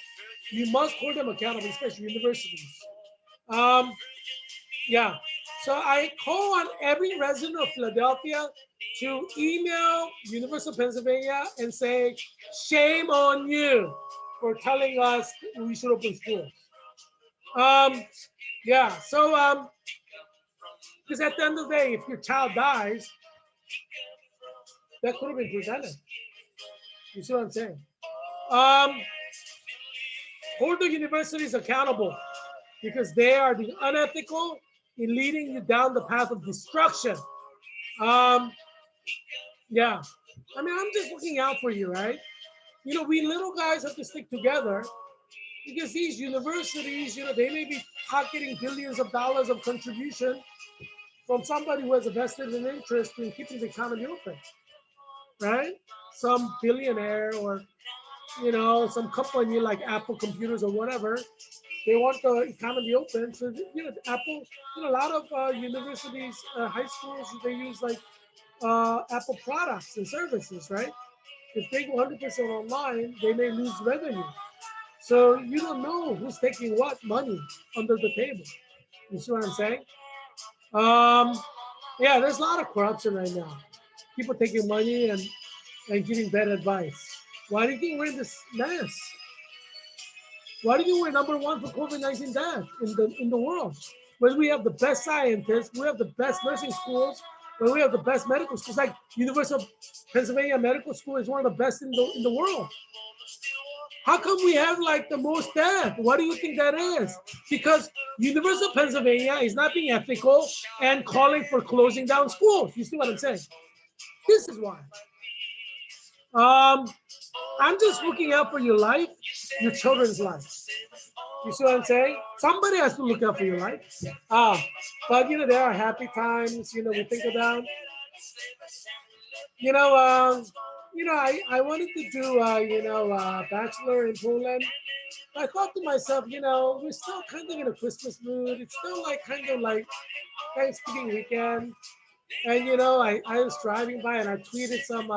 You must hold them accountable, especially universities. Yeah. So I call on every resident of Philadelphia to email University of Pennsylvania and say, shame on you for telling us we should open schools. Yeah. So because at the end of the day, if your child dies, that could have been prevented. You see what I'm saying? Hold the universities accountable because they are the unethical in leading you down the path of destruction. Yeah. I mean, I'm just looking out for you, right? You know, we little guys have to stick together because these universities, you know, they may be pocketing billions of dollars of contribution from somebody who has a vested interest in keeping the economy open, right? Some billionaire or, you know, some company like Apple Computers or whatever, they want the economy open. So, you know, Apple, you know, a lot of universities, high schools, they use like Apple products and services, right? If they go 100% online, they may lose revenue. So you don't know who's taking what money under the table. You see what I'm saying? Yeah, there's a lot of corruption right now. People taking money and giving bad advice. Why do you think we're in this mess? Why do you think we're number one for COVID-19 death in the world? When we have the best scientists, we have the best nursing schools, when we have the best medical schools, like University of Pennsylvania Medical School is one of the best in the world. How come we have like the most death? What do you think that is? Because University of Pennsylvania is not being ethical and calling for closing down schools. You see what I'm saying? This is why. I'm just looking out for your life, your children's life. You see what I'm saying? Somebody has to look out for your life. But you know, there are happy times, you know, we think about. You know, I wanted to do, bachelor in Poland. I thought to myself, you know, we're still kind of in a Christmas mood. It's still like kind of like Thanksgiving weekend. And, you know, I was driving by and I tweeted some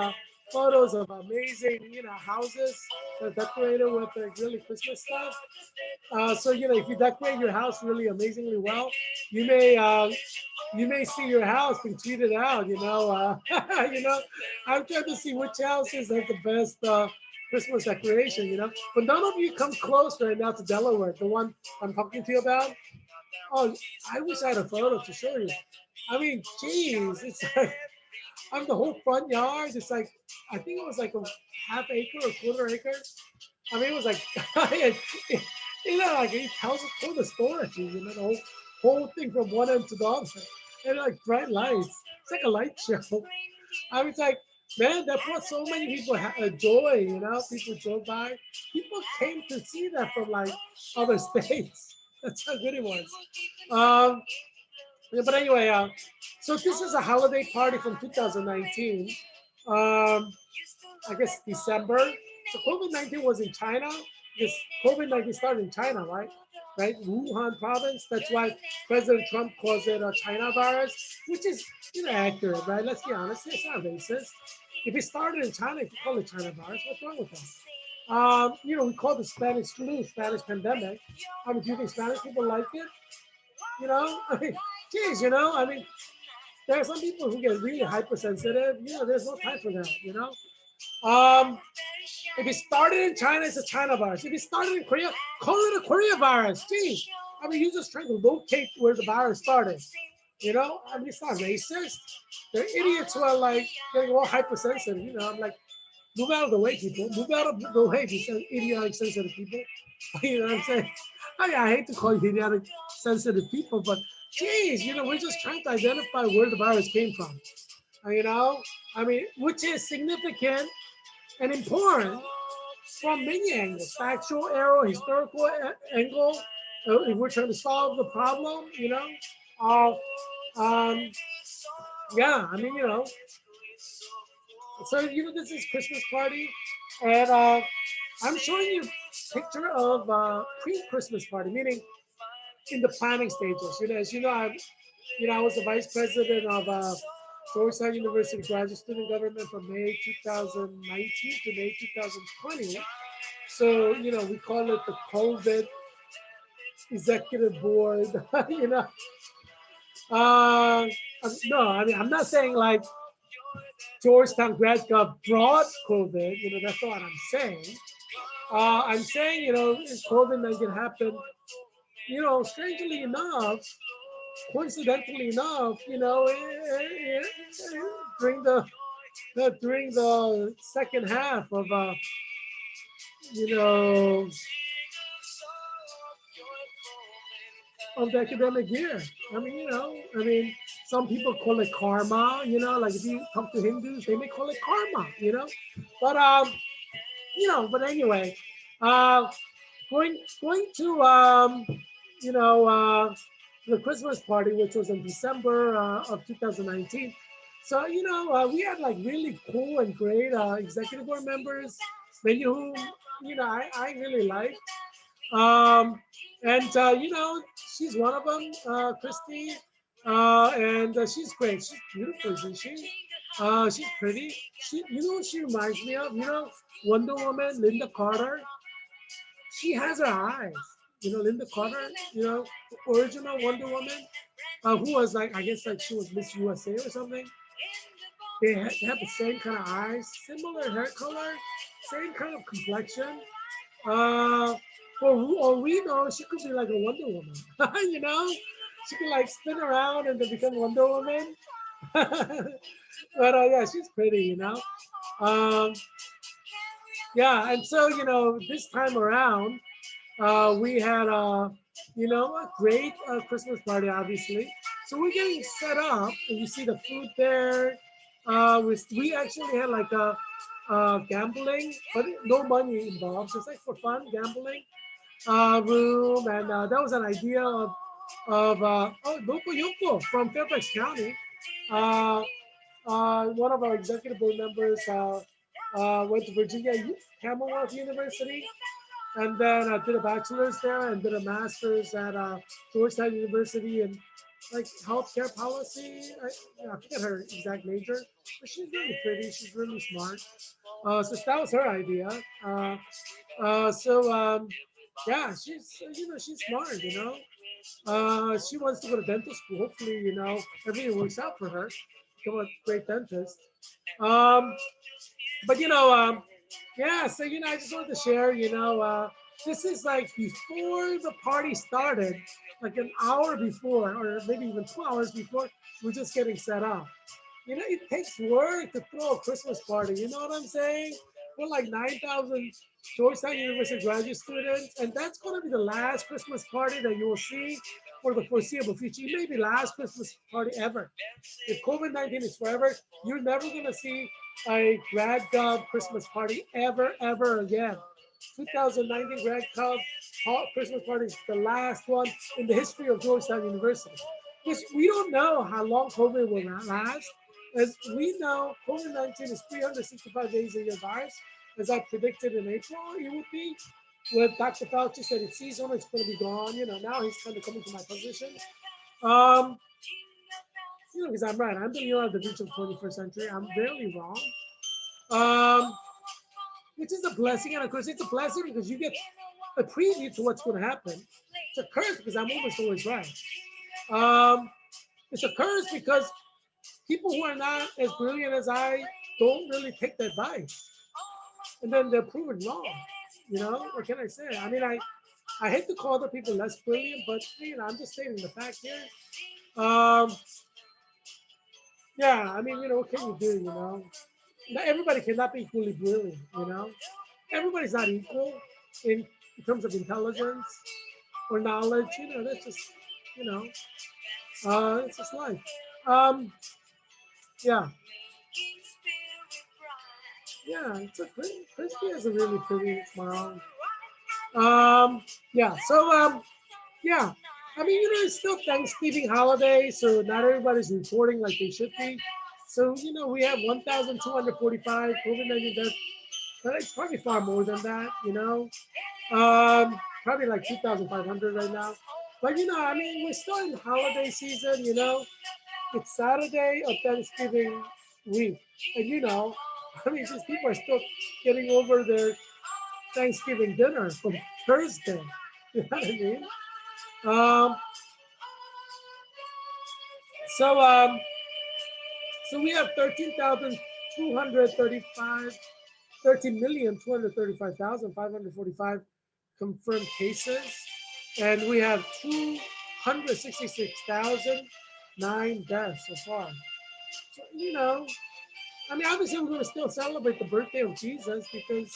photos of amazing, you know, houses that are decorated with really Christmas stuff. So, you know, if you decorate your house really amazingly well, you may see your house being tweeted out, you know. You know, I'm trying to see which houses have the best Christmas decoration, you know. But none of you come close right now to Delaware, the one I'm talking to you about. Oh, I wish I had a photo to show you. I mean, geez, it's like the whole front yard. It's like I think it was like a half acre or quarter acre. I mean, it was like you know, like it tells the story to you. You know, the whole thing from one end to the other, and like bright lights. It's like a light show. I was like, man, that brought so many people joy. You know, people drove by. People came to see that from like other states. That's how good it was. Yeah, but anyway, so this is a holiday party from 2019. I guess December. So COVID-19 was in China. This COVID-19 started in China, right? Right, Wuhan province. That's why President Trump calls it a China virus, which is accurate, right? Let's be honest, it's not racist. If it started in China, if you call it China virus, what's wrong with that? We call the Spanish flu, Spanish pandemic. Do you think Spanish people like it? I mean, geez, there are some people who get really hypersensitive. There's no time for that. Um, if it started in China, it's a China virus. If it started in Korea, call it a Korea virus. Geez, you're just trying to locate where the virus started. It's not racist. There are idiots who are like getting all hypersensitive. I'm like, move out of the way, people. Move out of the way, these idiotic sensitive people. You know what I'm saying? I hate to call you idiotic sensitive people, but geez, we're just trying to identify where the virus came from. Which is significant and important from many angles, factual error, historical angle. If we're trying to solve the problem, uh, um, yeah, so this is Christmas party, and I'm showing you a picture of pre-Christmas party, meaning in the planning stages. As I was the vice president of Georgetown University Graduate Student Government from May 2019 to May 2020. So, we call it the COVID Executive Board. you know, no, I'm not saying like Georgetown Grad Gov brought COVID. That's not what I'm saying. I'm saying, COVID-19 happened, strangely enough, coincidentally enough, during the second half of you know of the academic year. Some people call it karma. Like if you talk to Hindus, they may call it karma. But but anyway, uh, going to the Christmas party, which was in December of 2019. So we had like really cool and great executive board members, many whom I really like. Um, and she's one of them, Christy, and she's great. She's beautiful, isn't she? She's pretty. What she reminds me of? Wonder Woman, Linda Carter. She has her eyes. Linda Carter. Original Wonder Woman, who was like, I guess like she was Miss USA or something. They have the same kind of eyes, similar hair color, same kind of complexion. Uh, for all we know, she could be like a Wonder Woman. She could like spin around and then become Wonder Woman. But yeah, she's pretty. Um, yeah, and so this time around, we had a great Christmas party, obviously. So we're getting set up, and you see the food there. We actually had like a gambling, but no money involved. So it's like for fun gambling room, and that was an idea of Loco Yoko from Fairfax County. Uh, one of our executive board members went to Virginia Commonwealth University, and then I did a bachelor's there and did a master's at Georgetown University in like healthcare policy. I forget her exact major, but she's really pretty. She's really smart. So that was her idea. So yeah, she's smart. She wants to go to dental school. Hopefully, everything works out for her. Become a great dentist. Um, but yeah. So I just wanted to share. This is like before the party started, like an hour before, or maybe even 2 hours before. We're just getting set up. It takes work to throw a Christmas party. You know what I'm saying? We're like 9,000 Georgetown University graduate students, and that's going to be the last Christmas party that you will see for the foreseeable future. It may be the last Christmas party ever. If COVID-19 is forever, you're never going to see a grad gov Christmas party ever again. 2019 grad gov Christmas party is the last one in the history of Georgetown University. Because we don't know how long COVID will last. As we know, COVID-19 is 365 days a year virus. as I predicted in April it would be. With Dr. Fauci said it's seasonal, it's going to be gone. Now he's kind of coming to my position. Um, because I'm right. I'm the Leonardo da Vinci of the 21st century. I'm rarely wrong. Um, which is a blessing, and of course it's a blessing because you get a preview to what's going to happen. It's a curse because I'm almost always right. Um, it's a curse because people who are not as brilliant as I don't really take the advice, and then they're proven wrong. What can I say? I mean, I hate to call other people less brilliant, but I'm just stating the fact here. Um, yeah, I mean, what can you do? Not everybody cannot be equally brilliant. Everybody's not equal in terms of intelligence or knowledge. That's just you know, it's just life. Um, yeah, yeah. It's a Crispy has a really pretty smile. Yeah. Yeah. I mean, it's still Thanksgiving holiday, so not everybody's reporting like they should be. So, we have 1,245 COVID-19 deaths. But it's probably far more than that, Probably like 2,500 right now. But, I mean, we're still in holiday season. It's Saturday of Thanksgiving week. And, I mean, just people are still getting over their Thanksgiving dinner from Thursday. You know what I mean? Um, so, um, so we have 13,235, 13,235,545 confirmed cases, and we have 266,009 deaths so far. So, I mean, obviously we're going to still celebrate the birthday of Jesus because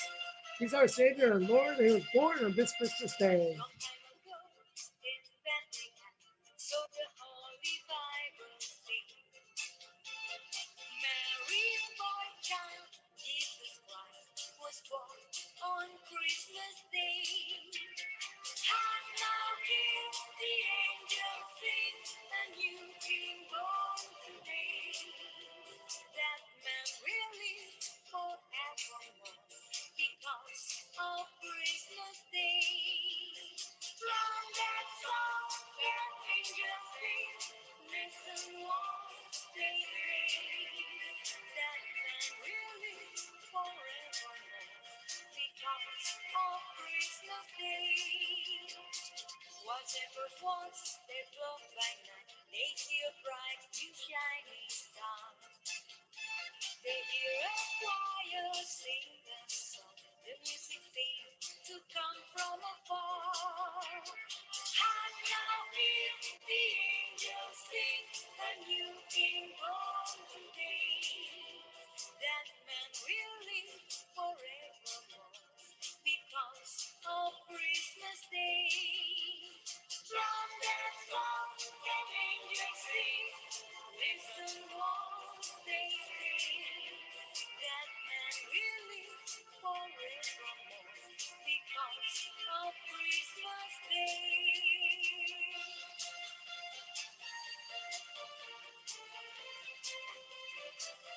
he's our Savior and Lord, and he was born on this Christmas Day.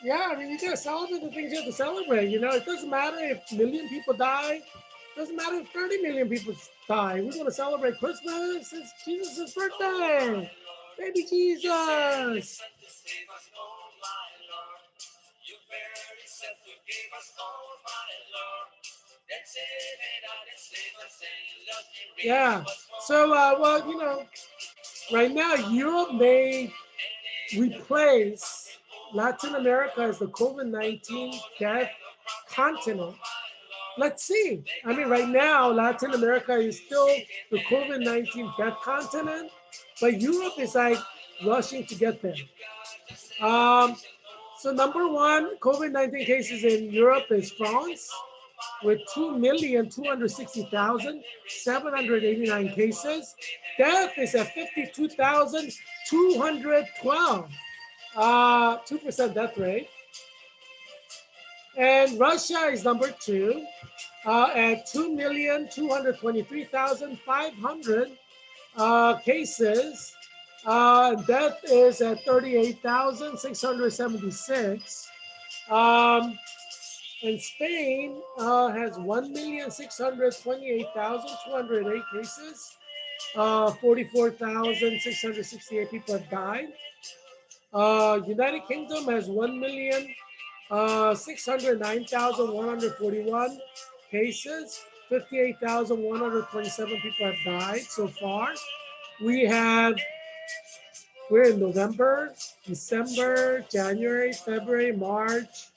Yeah, I mean, you gotta celebrate the things you have to celebrate. It doesn't matter if a million people die. It doesn't matter if 30 million people die. We're gonna celebrate Christmas. It's Jesus' birthday. Baby Jesus. Yeah. So, well, right now Europe may replace Latin America as the COVID-19 death continent. Let's see. I mean, right now, Latin America is still the COVID-19 death continent, but Europe is like rushing to get there. So number one, COVID-19 cases in Europe is France with 2,260,789 cases. Death is at 52,212. 2% death rate. And Russia is number two at 2,223,500 cases. Death is at 38,676. And Spain has 1,628,208 cases. 44,668 people have died. United Kingdom has 1,609,141 cases. 58,127 people have died so far. We have, we're in November, December, January, February, March,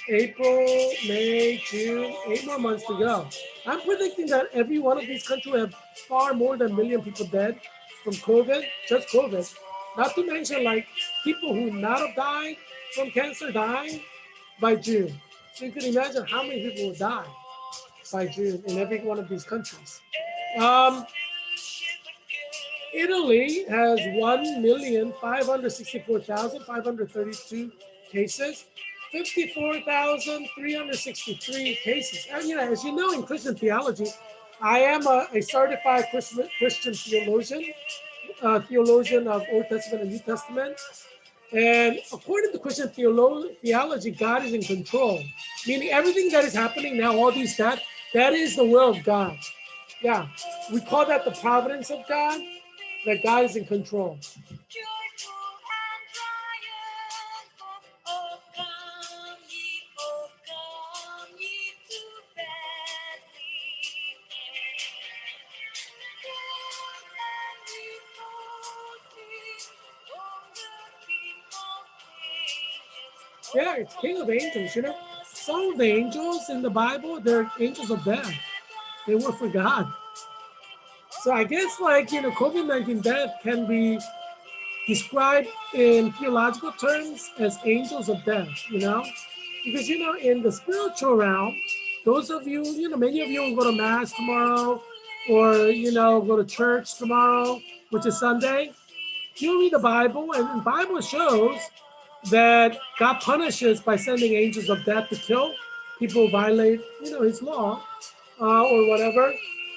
April, May, June, 8 more months to go. I'm predicting that every one of these countries will have far more than a million people dead from COVID, just COVID. Not to mention like people who not have died from cancer dying by June. So you can imagine how many people will die by June in every one of these countries. Um, Italy has 1,564,532 cases, 54,363 cases. And as you know, in Christian theology, I am a certified Christian theologian of Old Testament and New Testament. And according to Christian theology, God is in control, meaning everything that is happening now, all these that is the will of God. Yeah, we call that the providence of God, that God is in control. Yeah, it's King of Angels. Some of the angels in the Bible, they're angels of death. They work for God. So I guess COVID-19 death can be described in theological terms as angels of death, because, in the spiritual realm, those of you, many of you will go to mass tomorrow or, go to church tomorrow, which is Sunday. You read the Bible, and the Bible shows that God punishes by sending angels of death to kill people who violate, his law or whatever.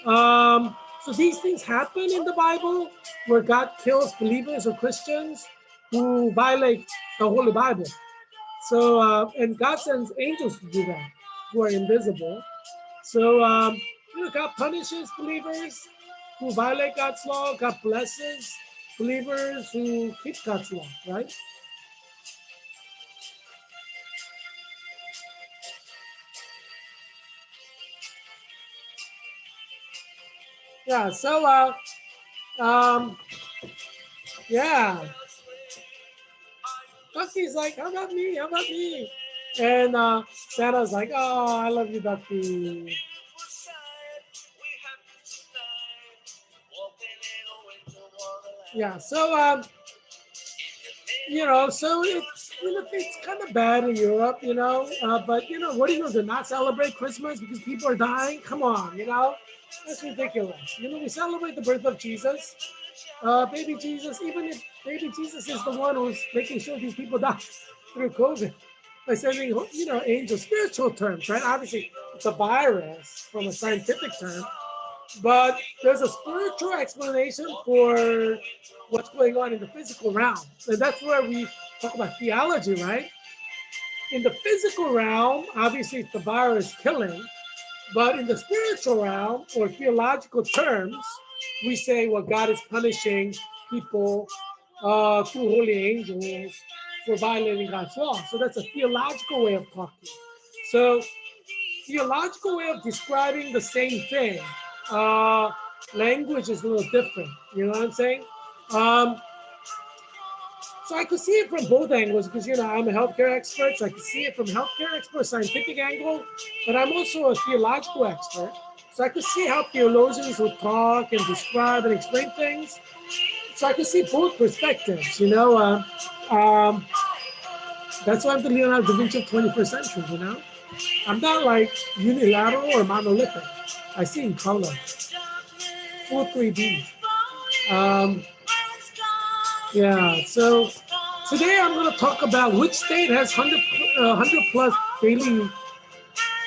So these things happen in the Bible where God kills believers or Christians who violate the Holy Bible. So, and God sends angels to do that, who are invisible. So, God punishes believers who violate God's law. God blesses believers who keep God's law, right? Yeah, so, yeah. Ducky's like, how about me? How about me? And Santa's like, oh, I love you, Ducky. Yeah, so, so it's kind of bad in Europe, but, what are you going to do? Not celebrate Christmas because people are dying? Come on, that's ridiculous. We celebrate the birth of Jesus. Baby Jesus, even if baby Jesus is the one who's making sure these people die through COVID by sending, angels, spiritual terms, right? Obviously, it's a virus from a scientific term, but there's a spiritual explanation for what's going on in the physical realm. And that's where we talk about theology, right? In the physical realm, obviously, it's the virus killing, but in the spiritual realm or theological terms, we say, well, God is punishing people through holy angels for violating God's law. So that's a theological way of talking. So theological way of describing the same thing. Language is a little different. You know what I'm saying? So I could see it from both angles because, I'm a healthcare expert, so I could see it from healthcare expert, scientific angle, but I'm also a theological expert. So I could see how theologians would talk and describe and explain things. So I could see both perspectives, that's why I'm the Leonardo da Vinci of 21st century, I'm not like unilateral or monolithic. I see in color, full 3D. Yeah, so today I'm going to talk about which state has 100 plus daily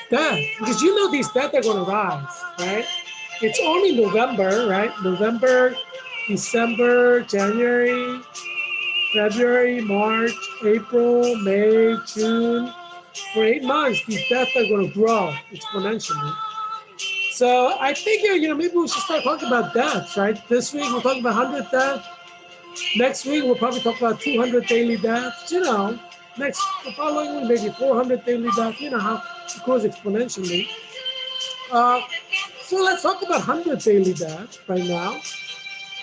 death. Because these deaths are going to rise, right? It's only November, right? November, December, January, February, March, April, May, June, For 8 months, these deaths are going to grow exponentially. So I figure, maybe we should start talking about deaths, right? This week we're talking about 100 deaths. Next week we'll probably talk about 200 daily deaths. The following week maybe 400 daily deaths. You know how it grows exponentially. Uh, so let's talk about 100 daily deaths right now.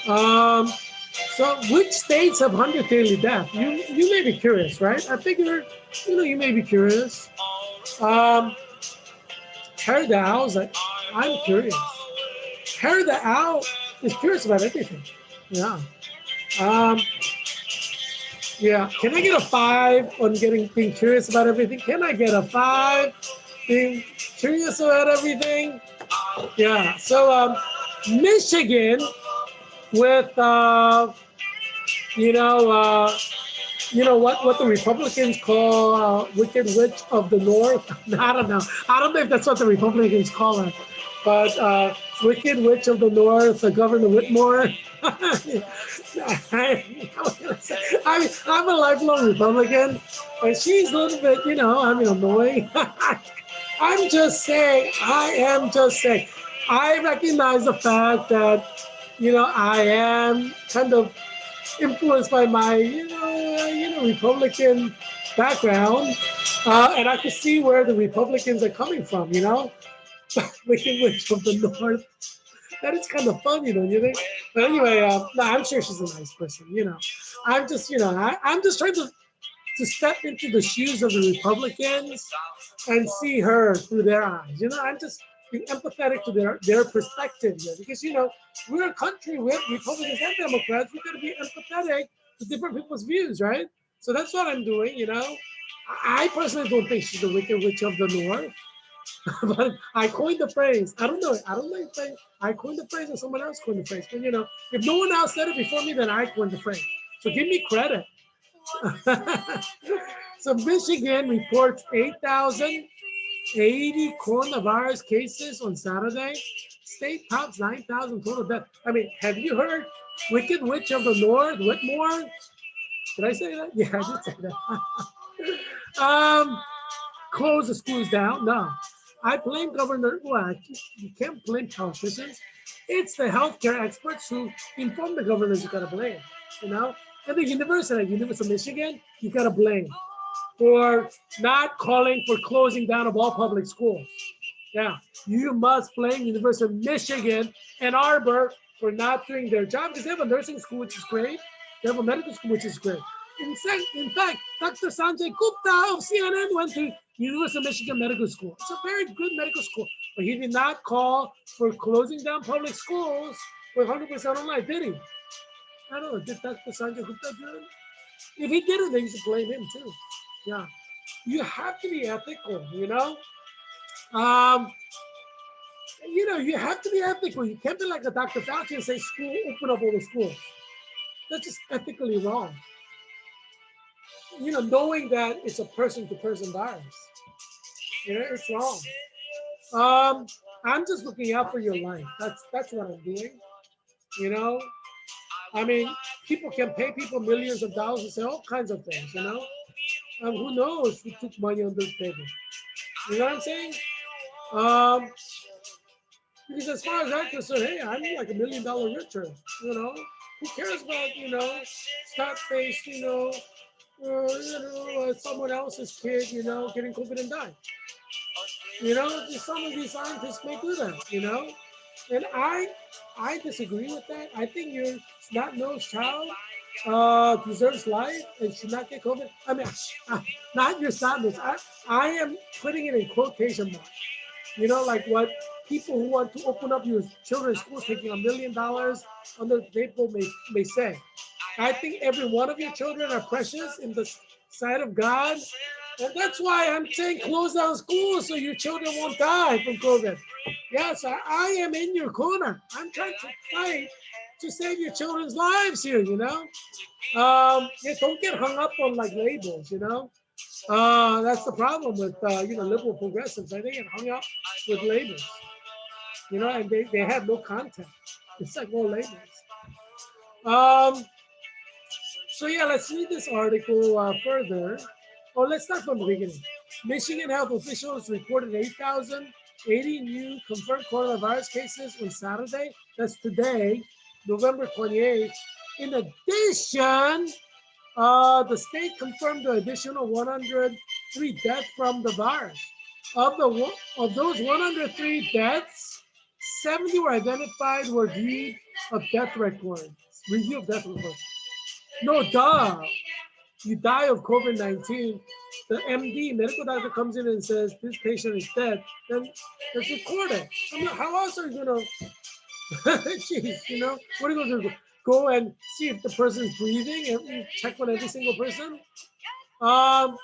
Um, so which states have 100 daily deaths? You may be curious, right? I figure, you may be curious. Um, Harry the Owl's like, I'm curious. Harry the Owl is curious about everything. Yeah. Um, yeah. Can I get a 5 on being curious about everything? Can I get a 5 being curious about everything? Yeah. So Michigan with you know what the Republicans call Wicked Witch of the North. I don't know. I don't know if that's what the Republicans call her, but Wicked Witch of the North, Governor Whitmore. I'm a lifelong Republican, and she's a little bit, annoying. I'm just saying. I am just saying. I recognize the fact that, I am kind of influenced by my, Republican background, and I can see where the Republicans are coming from. Wicked Witch of the North. That is kind of funny, don't you think? But anyway, no, I'm sure she's a nice person. I'm just, I'm just trying to step into the shoes of the Republicans and see her through their eyes. I'm just being empathetic to their perspective here because we're a country with Republicans and Democrats. We got to be empathetic to different people's views, right? So that's what I'm doing. I personally don't think she's the Wicked Witch of the North, but I coined the phrase. I don't know. I don't like saying I coined the phrase or someone else coined the phrase. But if no one else said it before me, then I coined the phrase. So give me credit. So Michigan reports 8,080 coronavirus cases on Saturday. State tops 9,000 total deaths. I mean, have you heard Wicked Witch of the North, Whitmore? Did I say that? Yeah, I did say that. Close the schools down? No. I blame Governor, well, you can't blame politicians. It's the healthcare experts who inform the governors you gotta blame, And the University of Michigan, you gotta blame for not calling for closing down of all public schools. Yeah, you must blame University of Michigan Ann Arbor for not doing their job because they have a nursing school, which is great. They have a medical school, which is great. In fact, Dr. Sanja Gupta of CNN went to University of Michigan Medical School. It's a very good medical school, but he did not call for closing down public schools for 100% online, did he? I don't know. Did Dr. Sanja Gupta do it? If he did it, then you should blame him too. Yeah, you have to be ethical. Um, you have to be ethical. You can't be like a Dr. Fauci and say, "School, open up all the schools." That's just ethically wrong. Knowing that it's a person-to-person virus, it's wrong. I'm just looking out for your life. That's what I'm doing. You know, I mean, people can pay people millions of dollars to say all kinds of things. Who knows who took money on this table? You know what I'm saying? Um, because as far as I'm concerned, hey, I'm like $1 million richer. Who cares about stock based, someone else's kid, getting COVID and dying. Some of these scientists may do that. And I disagree with that. I think your snot-nosed child deserves life and should not get COVID. I mean, not your snot-nosed. I am putting it in quotation marks. Like what people who want to open up your children's schools taking $1 million under the table may say. I think every one of your children are precious in the sight of God. And that's why I'm saying close down schools so your children won't die from COVID. Yes, I am in your corner. I'm trying to fight to save your children's lives here, Yeah, don't get hung up on like labels, That's the problem with, liberal progressives. They get hung up with labels, and they have no content. It's like more labels. Um, so yeah, let's read this article further. Let's start from the beginning. Michigan health officials reported 8,080 new confirmed coronavirus cases on Saturday. That's today, November 28th. In addition, the state confirmed the additional 103 deaths from the virus. Of those 103 deaths, 70 were identified were viewed of death records. Review of death records. No, duh. You die of COVID-19, the MD, medical doctor, comes in and says this patient is dead, then let's record it. I mean, how else are you gonna, jeez, what are you gonna do? Go and see if the person is breathing and check on every single person? Um,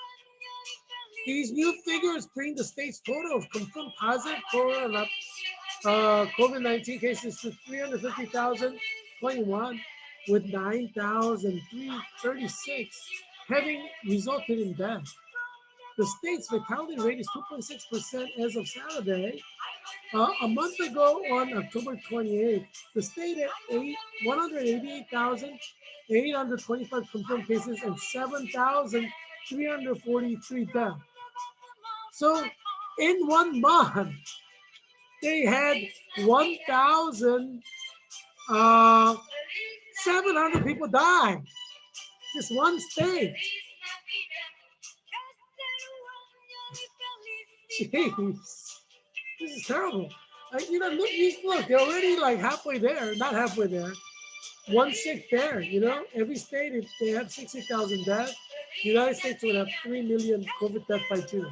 these new figures bring the state's total of confirmed positive COVID-19 cases to 350,021, with 9,336 having resulted in death. The state's fatality rate is 2.6% as of Saturday. A month ago, on October 28th, the state had 188,825 confirmed cases and 7,343 deaths. So, in 1 month, they had 1,700 people die. Just one state. Jeez, this is terrible. Look, they're already like halfway there, not halfway there. One sick there, Every state, if they have 60,000 deaths, the United States would have 3 million COVID deaths by June.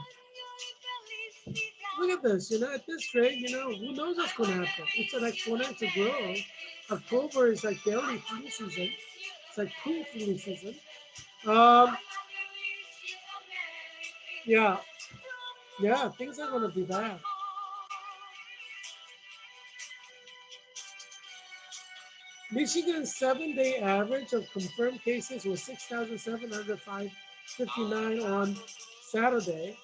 Look at this, at this rate, who knows what's going to happen? It's an exponential growth. October is like the early flu season. It's like pre-flu season. Yeah, things are going to be bad. Michigan's 7-day average of confirmed cases was 6,759 on Saturday.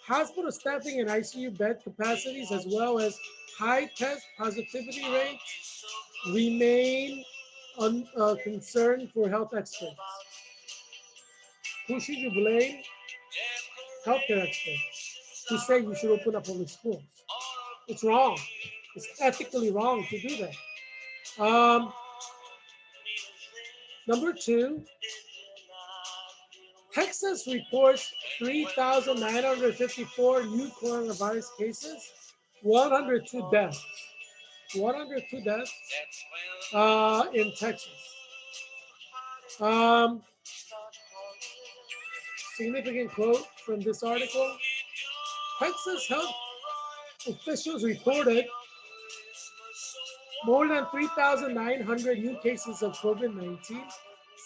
Hospital staffing and ICU bed capacities, as well as high test positivity rates, remain a concern for health experts. Who should you blame? Healthcare experts who say you should open up public schools. It's wrong. It's ethically wrong to do that. Number 2, Texas reports 3,954 new coronavirus cases, 102 deaths. 102 deaths in Texas. Significant quote from this article. Texas health officials reported more than 3,900 new cases of COVID-19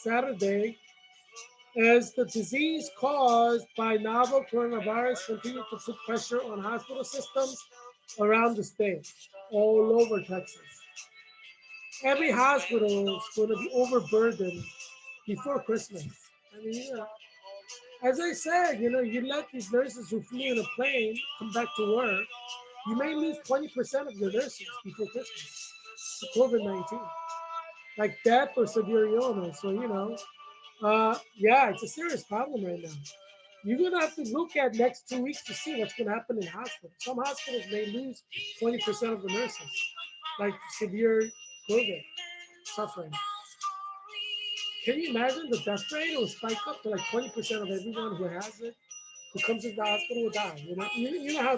Saturday, as the disease caused by novel coronavirus continued to put pressure on hospital systems around the state, all over Texas. Every hospital is going to be overburdened before Christmas. I mean, as I said, you let these nurses who flew in a plane come back to work, you may lose 20% of your nurses before Christmas to COVID-19, like death or severe illness. So, it's a serious problem right now. You're going to have to look at next 2 weeks to see what's going to happen in hospitals. Some hospitals may lose 20% of the nurses, like severe COVID suffering. Can you imagine the death rate will spike up to like 20% of everyone who has it, who comes to the hospital will die. You know how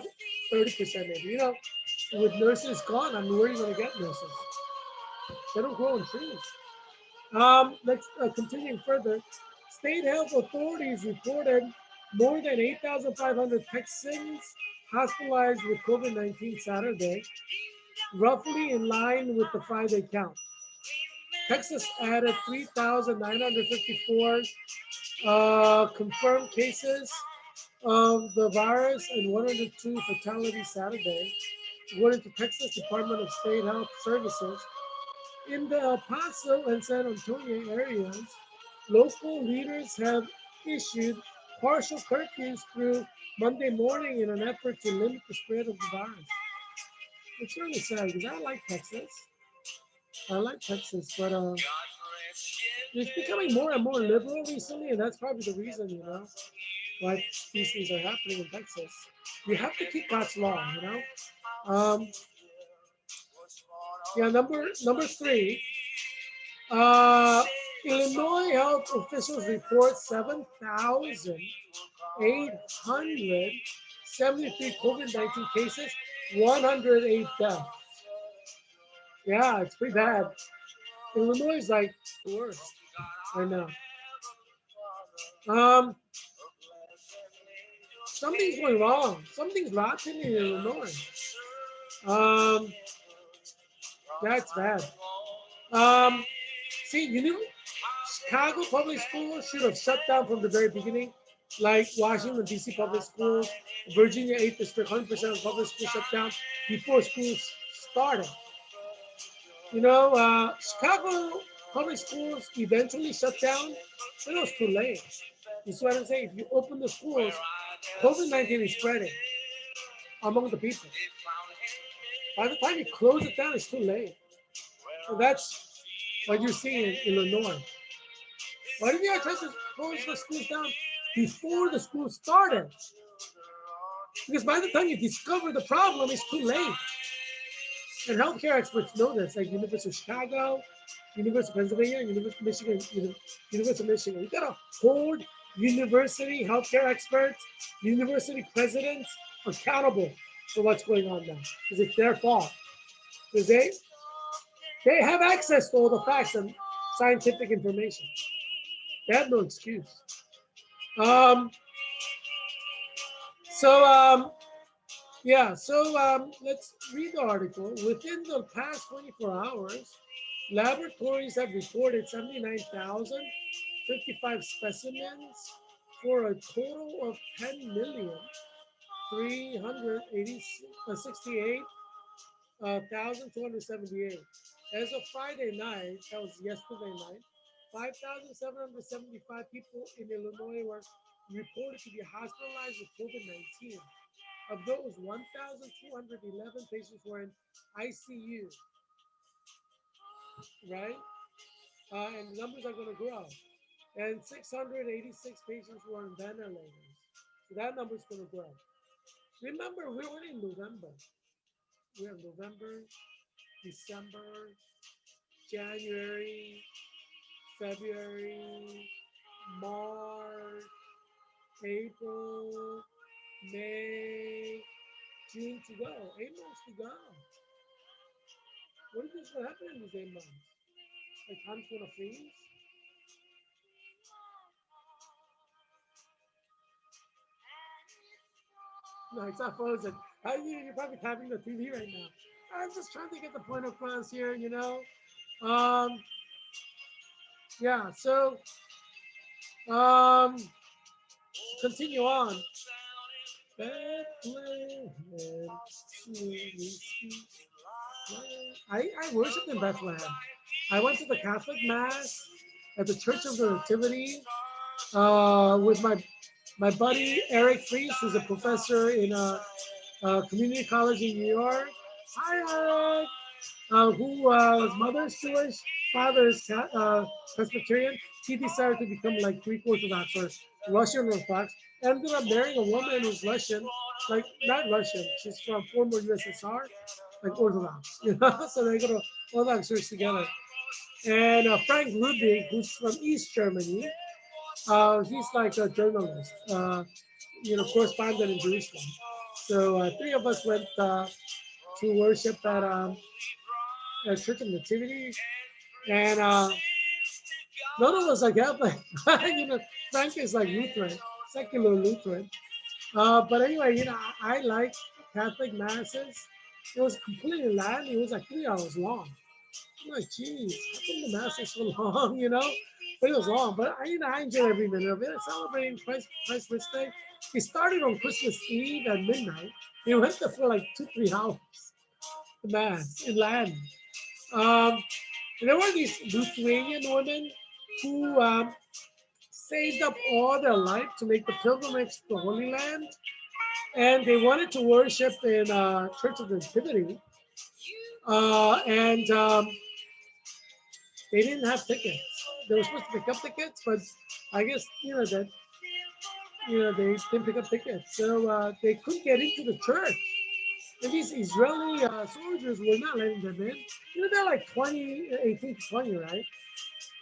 30% maybe. With nurses gone, I mean, where are you going to get nurses? They don't grow on trees. Let's continue further. State health authorities reported more than 8,500 Texans hospitalized with COVID-19 Saturday, roughly in line with the Friday count. Texas added 3,954 confirmed cases of the virus and 102 fatalities Saturday, according to Texas Department of State Health Services. In the El Paso and San Antonio areas, local leaders have issued partial curfews through Monday morning in an effort to limit the spread of the virus. It's really sad because I like Texas, but it's becoming more and more liberal recently, and that's probably the reason. why these things are happening in Texas. You have to keep God's law, you know. Um, yeah, number three. Uh, Illinois health officials report 7,873 COVID-19 cases, 108 deaths. Yeah, it's pretty bad. Illinois is like the worst right now. Um, Something's going wrong. Something's rotten in Illinois. Um, that's bad. Um, See, you knew Chicago public schools should have shut down from the very beginning, like Washington D.C. public schools, Virginia 8th District, 100% of public schools shut down before schools started. You know, Chicago public schools eventually shut down, but it was too late. You see what I'm saying? If you open the schools, COVID-19 is spreading among the people. By the time you close it down, it's too late. So that's what you see in Illinois. Why did you try to close the schools down before the school started? Because by the time you discover the problem, it's too late. And healthcare experts know this, like University of Chicago, University of Pennsylvania, University of Michigan, University of Michigan. We got to hold university healthcare experts, university presidents accountable for what's going on now, because it's their fault. Because they have access to all the facts and scientific information. They have no excuse. Um, so yeah, so let's read the article. Within the past 24 hours, laboratories have reported 79,055 specimens for a total of 10,368,278. As of Friday night, that was yesterday night, 5,775 people in Illinois were reported to be hospitalized with COVID-19. Of those, 1,211 patients were in ICU, right? And the numbers are going to grow. And 686 patients were on ventilators. So that number is going to grow. Remember, we're only in November. We have November, December, January, February, March, April, May, June to go. 8 months to go. What do you think's gonna happen in these 8 months? Like time's gonna freeze? No, it's not frozen. You're probably tapping the TV right now. I'm just trying to get the point across here, you know. Um, yeah, so um, continue on. Bethlehem, I worshiped in Bethlehem. I went to the Catholic Mass at the Church of the Nativity with my buddy Eric Fries, who's a professor in a community college in New York. Hi, Eric. Who his mother's Jewish, father's Presbyterian. He decided to become like Greek Orthodox or Russian Orthodox. Ended up marrying a woman who's Russian, like not Russian. She's from former USSR, like Orthodox. You know, so they go to Orthodox church together. And Frank Ludwig, who's from East Germany, he's like a journalist, correspondent in Jerusalem. So three of us went to worship at Church of Nativity, and none of us are Catholic. Frank is like Lutheran, secular Lutheran. But anyway, I like Catholic masses. It was completely Latin. It was like 3 hours long. I'm like, geez, how come the mass is so long, But it was long. But I enjoyed every minute of it. Celebrating Christ's birthday. We started on Christmas Eve at midnight. We went there for like 2-3 hours. The mass in Latin. Um, and there were these Lithuanian women who saved up all their life to make the pilgrimage to the Holy Land, and they wanted to worship in Church of the Nativity, and they didn't have tickets. They were supposed to pick up tickets, but I guess that they didn't pick up tickets, so they couldn't get into the church. And these Israeli soldiers were not letting them in. They're like 20, 18 to 20, right?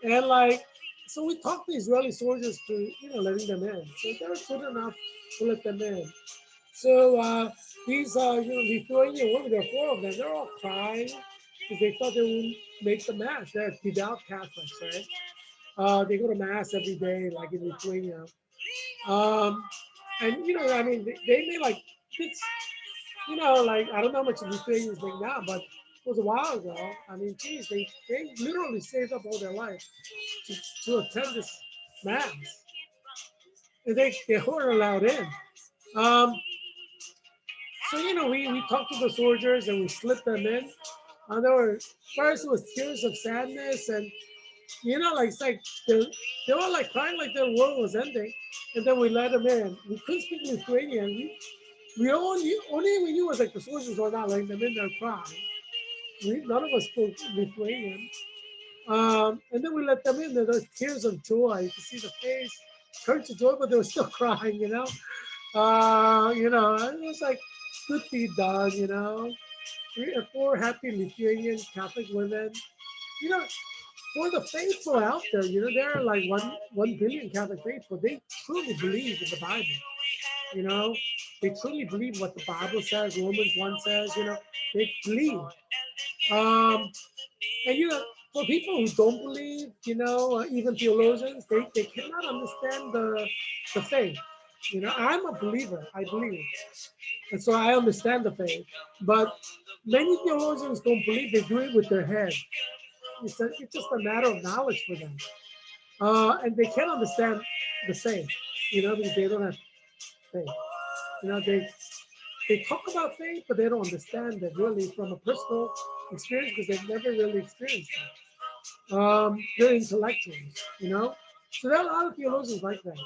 And like, so we talked to Israeli soldiers to, letting them in. So they were good enough to let them in. So these, Lithuanian women, there are four of them. They're all crying because they thought they wouldn't make the mass. They're devout Catholics, right? They go to mass every day, like in Lithuania. Um, and I mean, they made like it's, like I don't know how much Lithuanians make now, but it was a while ago. I mean, geez, they literally saved up all their life to attend this mass, and they weren't allowed in. Um, so we talked to the soldiers and we slipped them in. And there were first it was tears of sadness and like it's like they were like crying like their world was ending, and then we let them in. We couldn't speak Lithuanian. We only we knew was like the soldiers were not letting them in. They're crying. None of us spoke Lithuanian. And then we let them in. There was tears of joy. You could see the face turn to joy, but they were still crying. It was like good deed done. Four happy Lithuanian Catholic women. You know, for the faithful out there, there are like 1 billion Catholic faithful. They truly believe in the Bible. You know, they truly believe what the Bible says. Romans 1 says. They believe. Um, and for people who don't believe, even theologians, they cannot understand the faith. I'm a believer. I believe, and so I understand the faith. But many theologians don't believe. They do it with their head. It's just a matter of knowledge for them. And they can't understand the faith, because they don't have faith. They talk about faith, but they don't understand it really from a personal experience because they've never really experienced it. They're intellectuals. So there are a lot of theologians like that.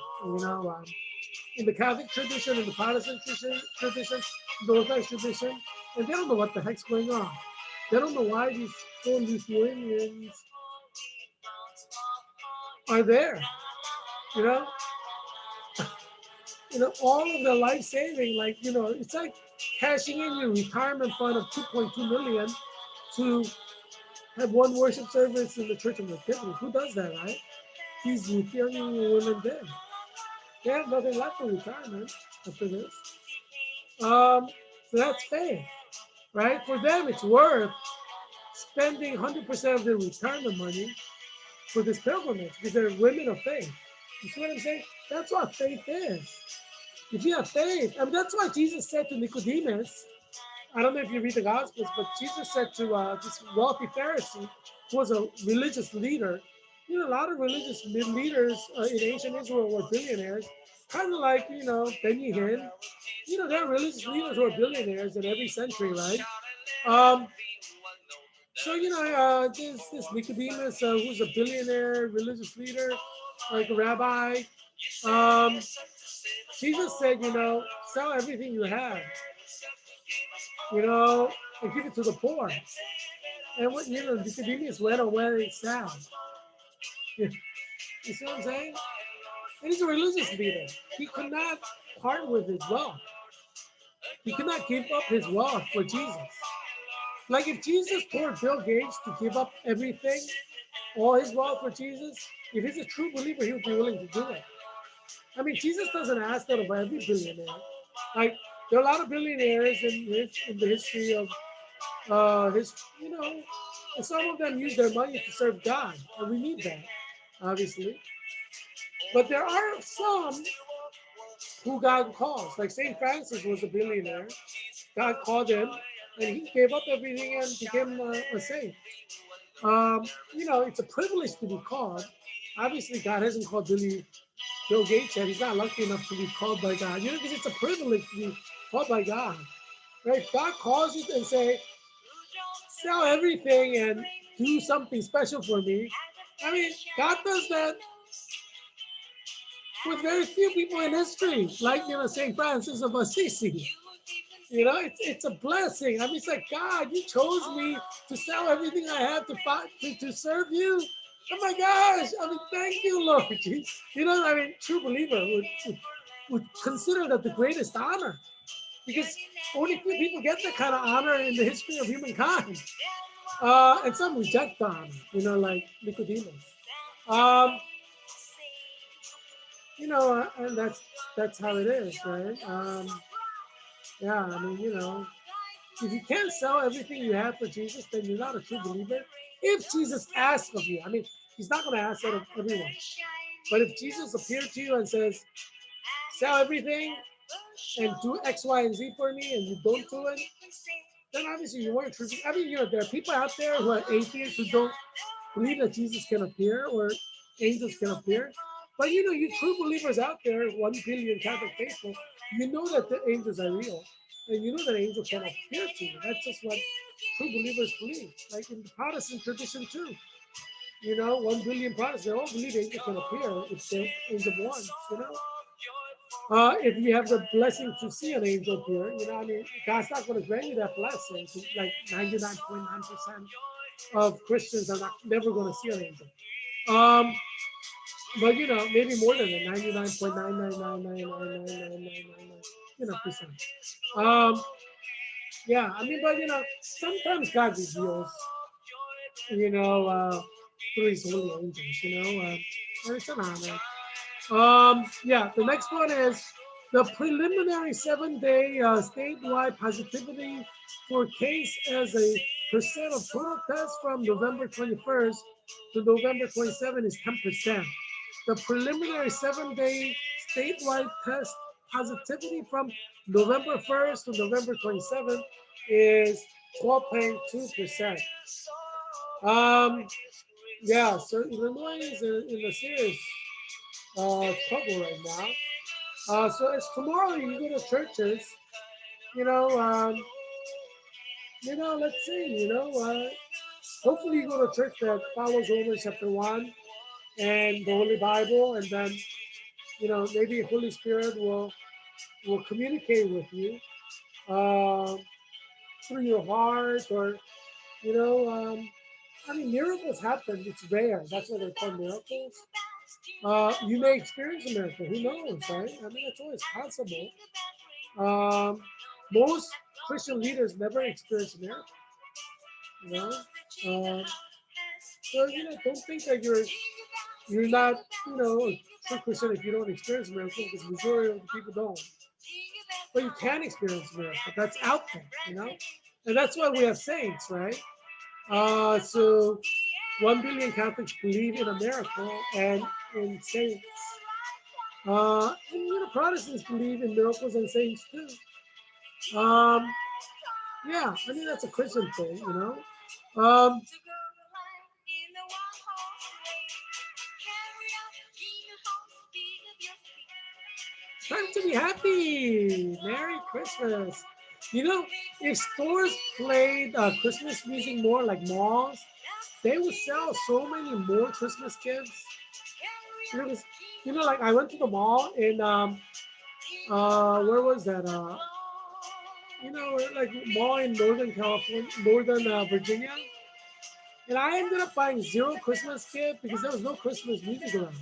In the Catholic tradition, in the Protestant tradition, the Orthodox tradition, and they don't know what the heck's going on. They don't know why these four Lithuanians are there. You know, all of their life saving, it's like cashing in your retirement fund of 2.2 million to have one worship service in the Church of Nativity. Who does that, right? These Lithuanian women did. They have nothing left for retirement after this. So that's faith, right? For them, it's worth spending 100% of their retirement money for this pilgrimage because they're women of faith. You see what I'm saying? That's what faith is. If you have faith, I mean, that's why Jesus said to Nicodemus, I don't know if you read the Gospels, but Jesus said to this wealthy Pharisee, who was a religious leader. A lot of religious leaders in ancient Israel were billionaires, kind of like, Benny Hinn. There are religious leaders who are billionaires in every century, right? Um, so, this Nicodemus, who's a billionaire religious leader, like a rabbi, um, Jesus said, sell everything you have, and give it to the poor. And what, Nicodemus went away sad. You see what I'm saying? And he's a religious leader. He could not part with his wealth. He could not give up his wealth for Jesus. Like if Jesus told Bill Gates to give up everything, all his wealth for Jesus, if he's a true believer, he would be willing to do it. I mean, Jesus doesn't ask that of every billionaire. Like there are a lot of billionaires in the history of his, and some of them use their money to serve God, and we need that, obviously. But there are some who God calls. Like Saint Francis was a billionaire. God called him, and he gave up everything and became a saint. It's a privilege to be called. Obviously, God hasn't called Bill Gates yet. He's not lucky enough to be called by God. Because it's a privilege to be called by God. Right? If God calls you and say, sell everything and do something special for me. I mean, God does that with very few people in history, like Saint Francis of Assisi. It's a blessing. I mean, it's like God, you chose me to sell everything I have to serve you. Oh my gosh! I mean, thank you, Lord. I mean, true believer would would consider that the greatest honor, because only few people get that kind of honor in the history of humankind. And some reject the honor, like Nicodemus. Um, and that's how it is, right? Yeah, I mean, if you can't sell everything you have for Jesus, then you're not a true believer. If Jesus asks of you, I mean, he's not going to ask that of everyone. But if Jesus appeared to you and says, sell everything and do X, Y, and Z for me, and you don't do it, then obviously you weren't true. I mean, there are people out there who are atheists who don't believe that Jesus can appear or angels can appear. But you true believers out there, 1 billion Catholic faithful, you know that the angels are real. And you know that angels can appear to you. That's just what true believers believe. Like in the Protestant tradition too. 1 billion Protestants, they all believe angels can appear if the angel wants. If you have the blessing to see an angel appear, I mean, God's not going to grant you that blessing. Like 99.9% of Christians are never going to see an angel. But maybe more than that, 99.9999999, percent. Um, yeah, I mean, but sometimes God reveals, through His holy angels, and it's an honor. Yeah, the next one is the preliminary 7-day statewide positivity for case as a percent of total tests from November 21st to November 27 is 10%. The preliminary 7-day statewide test positivity from November 1st to November 27th is 12.2%. Yeah, so Illinois is in a serious trouble right now. So as tomorrow you go to churches, you know, um, let's see, hopefully you go to church that follows Romans chapter 1 and the Holy Bible, and then, maybe Holy Spirit will communicate with you um, through your heart, or, you know, um, I mean, miracles happen. It's rare. That's why they're called miracles. You may experience a miracle. Who knows, right? I mean, it's always possible. Um, most Christian leaders never experience a miracle. You know, so don't think that you're not a true Christian if you don't experience a miracle, because the majority of the people don't. But you can experience a miracle. That's out there, and that's why we have saints, right? So 1 billion Catholics believe in a miracle and in saints. And Protestants believe in miracles and saints too. Yeah, I mean that's a Christian thing. Um, Time to be happy. Merry Christmas. If stores played Christmas music more, like malls, they would sell so many more Christmas gifts. Because, like I went to the mall in where was that? Like mall in Northern California, Northern Virginia, and I ended up buying zero Christmas gift because there was no Christmas music around.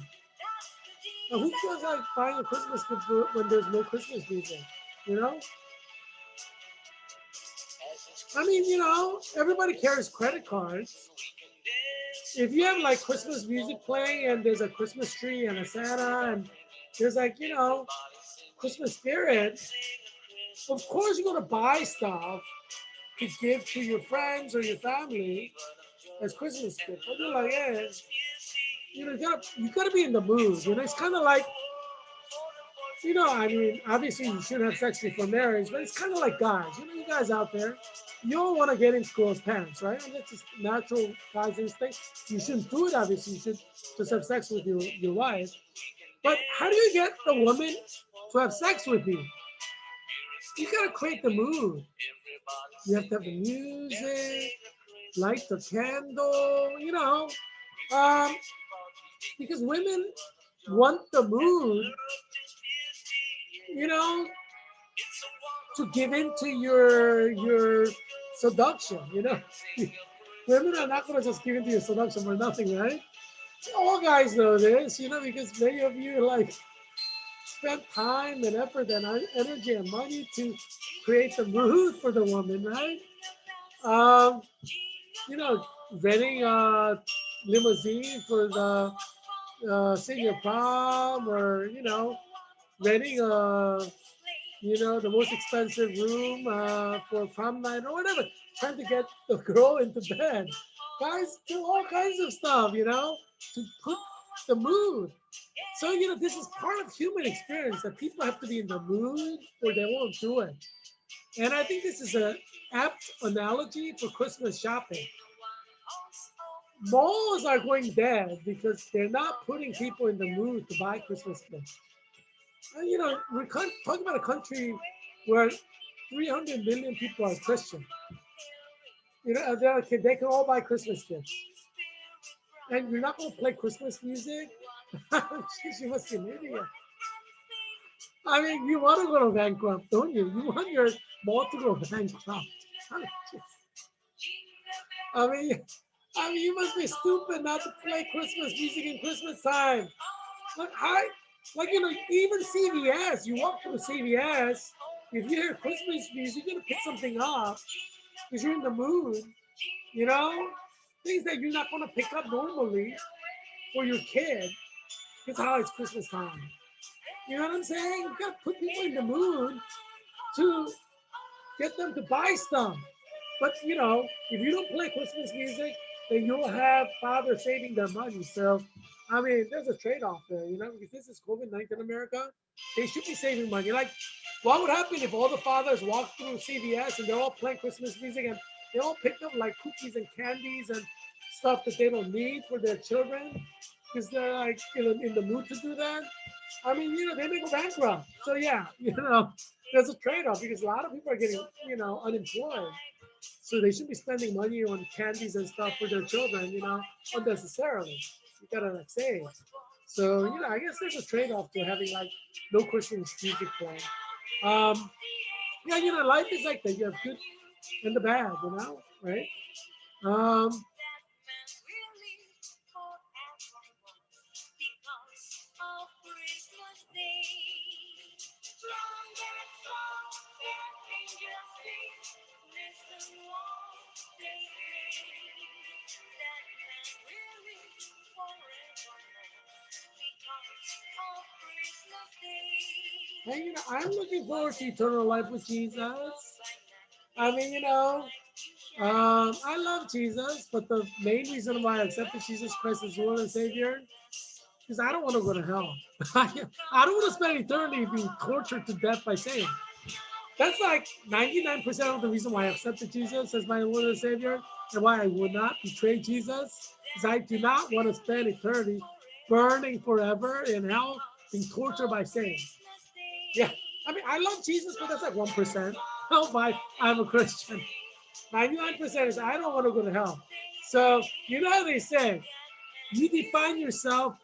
Now, who feels like buying a Christmas gift when there's no Christmas music? You know? I mean, everybody carries credit cards. If you have like Christmas music playing and there's a Christmas tree and a Santa and there's like, Christmas spirit, of course you're going to buy stuff to give to your friends or your family as Christmas gift. But you're like, yeah, you gotta be in the mood. It's kind of like, I mean, obviously you shouldn't have sex before marriage, but it's kind of like guys. You guys out there, you don't want to get into girls' pants, right? And that's just natural guys' instinct. You shouldn't do it, obviously. You should just have sex with your wife. But how do you get the woman to have sex with you? You gotta create the mood. You have to have the music, light the candle, because women want the mood, you know, to give into your seduction. Women are not gonna just give into your seduction for nothing, right? All guys know this, because many of you are like, spent time and effort and energy and money to create the mood for the woman, right? Um, you know, renting a limousine for the senior prom, or renting the most expensive room for prom night or whatever, trying to get the girl into bed. Guys do all kinds of stuff, to put the mood. So, this is part of human experience that people have to be in the mood or they won't do it. And I think this is an apt analogy for Christmas shopping. Malls are going dead because they're not putting people in the mood to buy Christmas gifts. And, we're talking about a country where 300 million people are Christian. They can all buy Christmas gifts. And you're not going to play Christmas music? You must be an idiot. I mean, you want to go to bankrupt, don't you? You want your mall to go bankrupt. I mean, you must be stupid not to play Christmas music in Christmas time. Even CVS, you walk through CVS, if you hear Christmas music, you're going to pick something up because you're in the mood, you know? Things that you're not going to pick up normally for your kid because how it's Christmas time. You know what I'm saying? You got to put people in the mood to get them to buy stuff. But, if you don't play Christmas music, then you'll have fathers saving their money. So, I mean, there's a trade-off there, because this is COVID-19 America. They should be saving money. Like, what would happen if all the fathers walked through CVS and they're all playing Christmas music and they all picked up like cookies and candies and stuff that they don't need for their children because they're like in the mood to do that? I mean, they may go bankrupt. So yeah, there's a trade-off because a lot of people are getting, unemployed. So they should be spending money on candies and stuff for their children, unnecessarily. You gotta like save. So, I guess there's a trade-off to having like no Christmas music playing. Um, yeah, life is like that. You have good and the bad, right? Um, and I'm looking forward to eternal life with Jesus. I mean, I love Jesus, but the main reason why I accepted Jesus Christ as Lord and Savior is I don't want to go to hell. I don't want to spend eternity being tortured to death by Satan. That's like 99% of the reason why I accepted Jesus as my Lord and Savior and why I would not betray Jesus is I do not want to spend eternity burning forever in hell, being tortured by Satan. Yeah, I mean, I love Jesus, but that's like 1%. Oh, I'm a Christian. 99% is I don't want to go to hell. So, how they say, you define yourself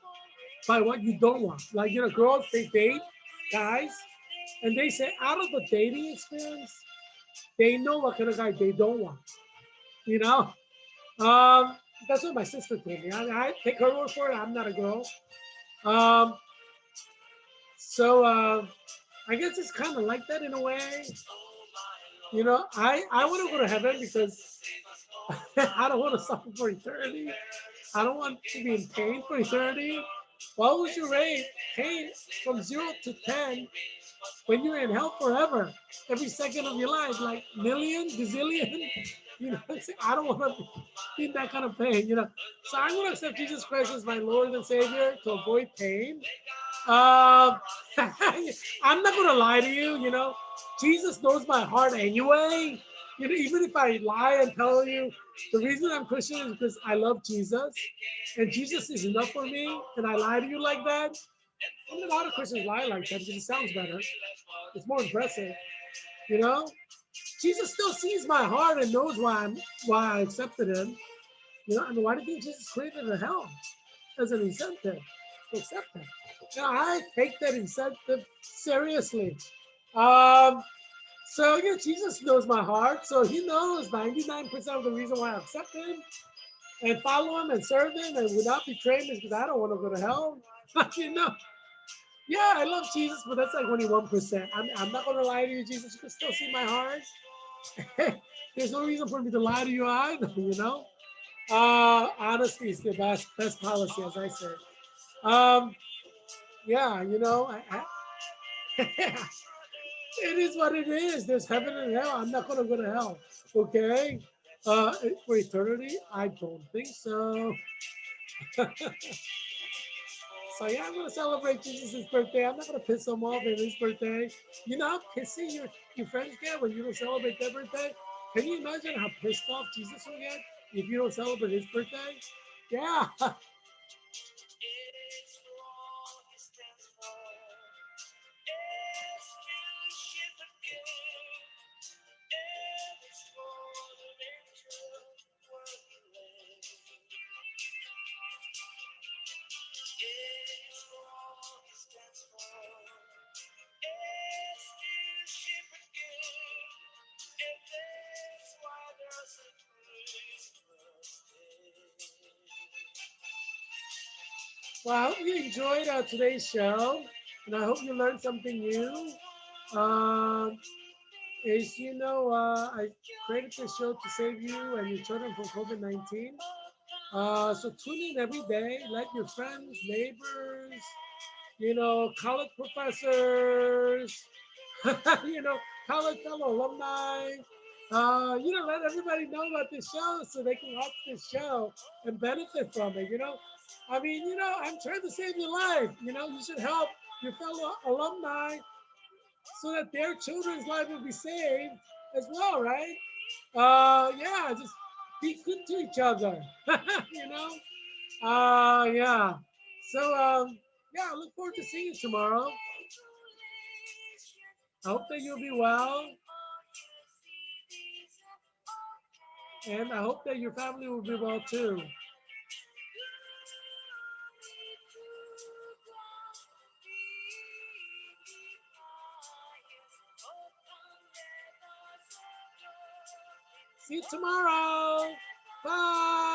by what you don't want. Like, girls, they date guys, and they say out of the dating experience, they know what kind of guy they don't want. You know? That's what my sister told me. I take her word for it. I'm not a girl. Um, so I guess it's kind of like that in a way. I want to go to heaven because I don't want to suffer for eternity. I don't want to be in pain for eternity. Why would you rate pain from 0 to 10 when you're in hell forever? Every second of your life, like million, gazillion. I don't want to be in that kind of pain, So I'm going to accept Jesus Christ as my Lord and Savior to avoid pain. I'm not going to lie to you, Jesus knows my heart anyway. Even if I lie and tell you the reason I'm Christian is because I love Jesus and Jesus is enough for me, and I lie to you like that. I mean, a lot of Christians lie like that because it sounds better. It's more impressive, you know. Jesus still sees my heart and knows why I accepted him. And why do you think Jesus created a hell as an incentive to accept him? I take that incentive seriously. So Jesus knows my heart, so he knows 99% of the reason why I accept him and follow him and serve him and would not betray him is because I don't want to go to hell. you know, Yeah, I love Jesus, but that's like only 1%. I'm not gonna lie to you, Jesus. You can still see my heart. There's no reason for me to lie to you either, you know. Honesty is the best policy, as I say. Um, yeah, it is what it is. There's heaven and hell. I'm not gonna go to hell. Okay. For eternity, I don't think so. So yeah, I'm gonna celebrate Jesus' birthday. I'm not gonna piss him off in his birthday. You know how pissy your friends get when you don't celebrate their birthday? Can you imagine how pissed off Jesus will get if you don't celebrate his birthday? Yeah. Well, I hope you enjoyed today's show, and I hope you learned something new. Um, as you know, I created this show to save you and your children from COVID-19. So tune in every day. Let your friends, neighbors, college professors, college fellow alumni, let everybody know about this show so they can watch this show and benefit from it. I mean, I'm trying to save your life. You should help your fellow alumni so that their children's life will be saved as well, right? Yeah, just be good to each other, you know? Yeah. So, yeah, I look forward to seeing you tomorrow. I hope that you'll be well, and I hope that your family will be well too. See you tomorrow. Bye.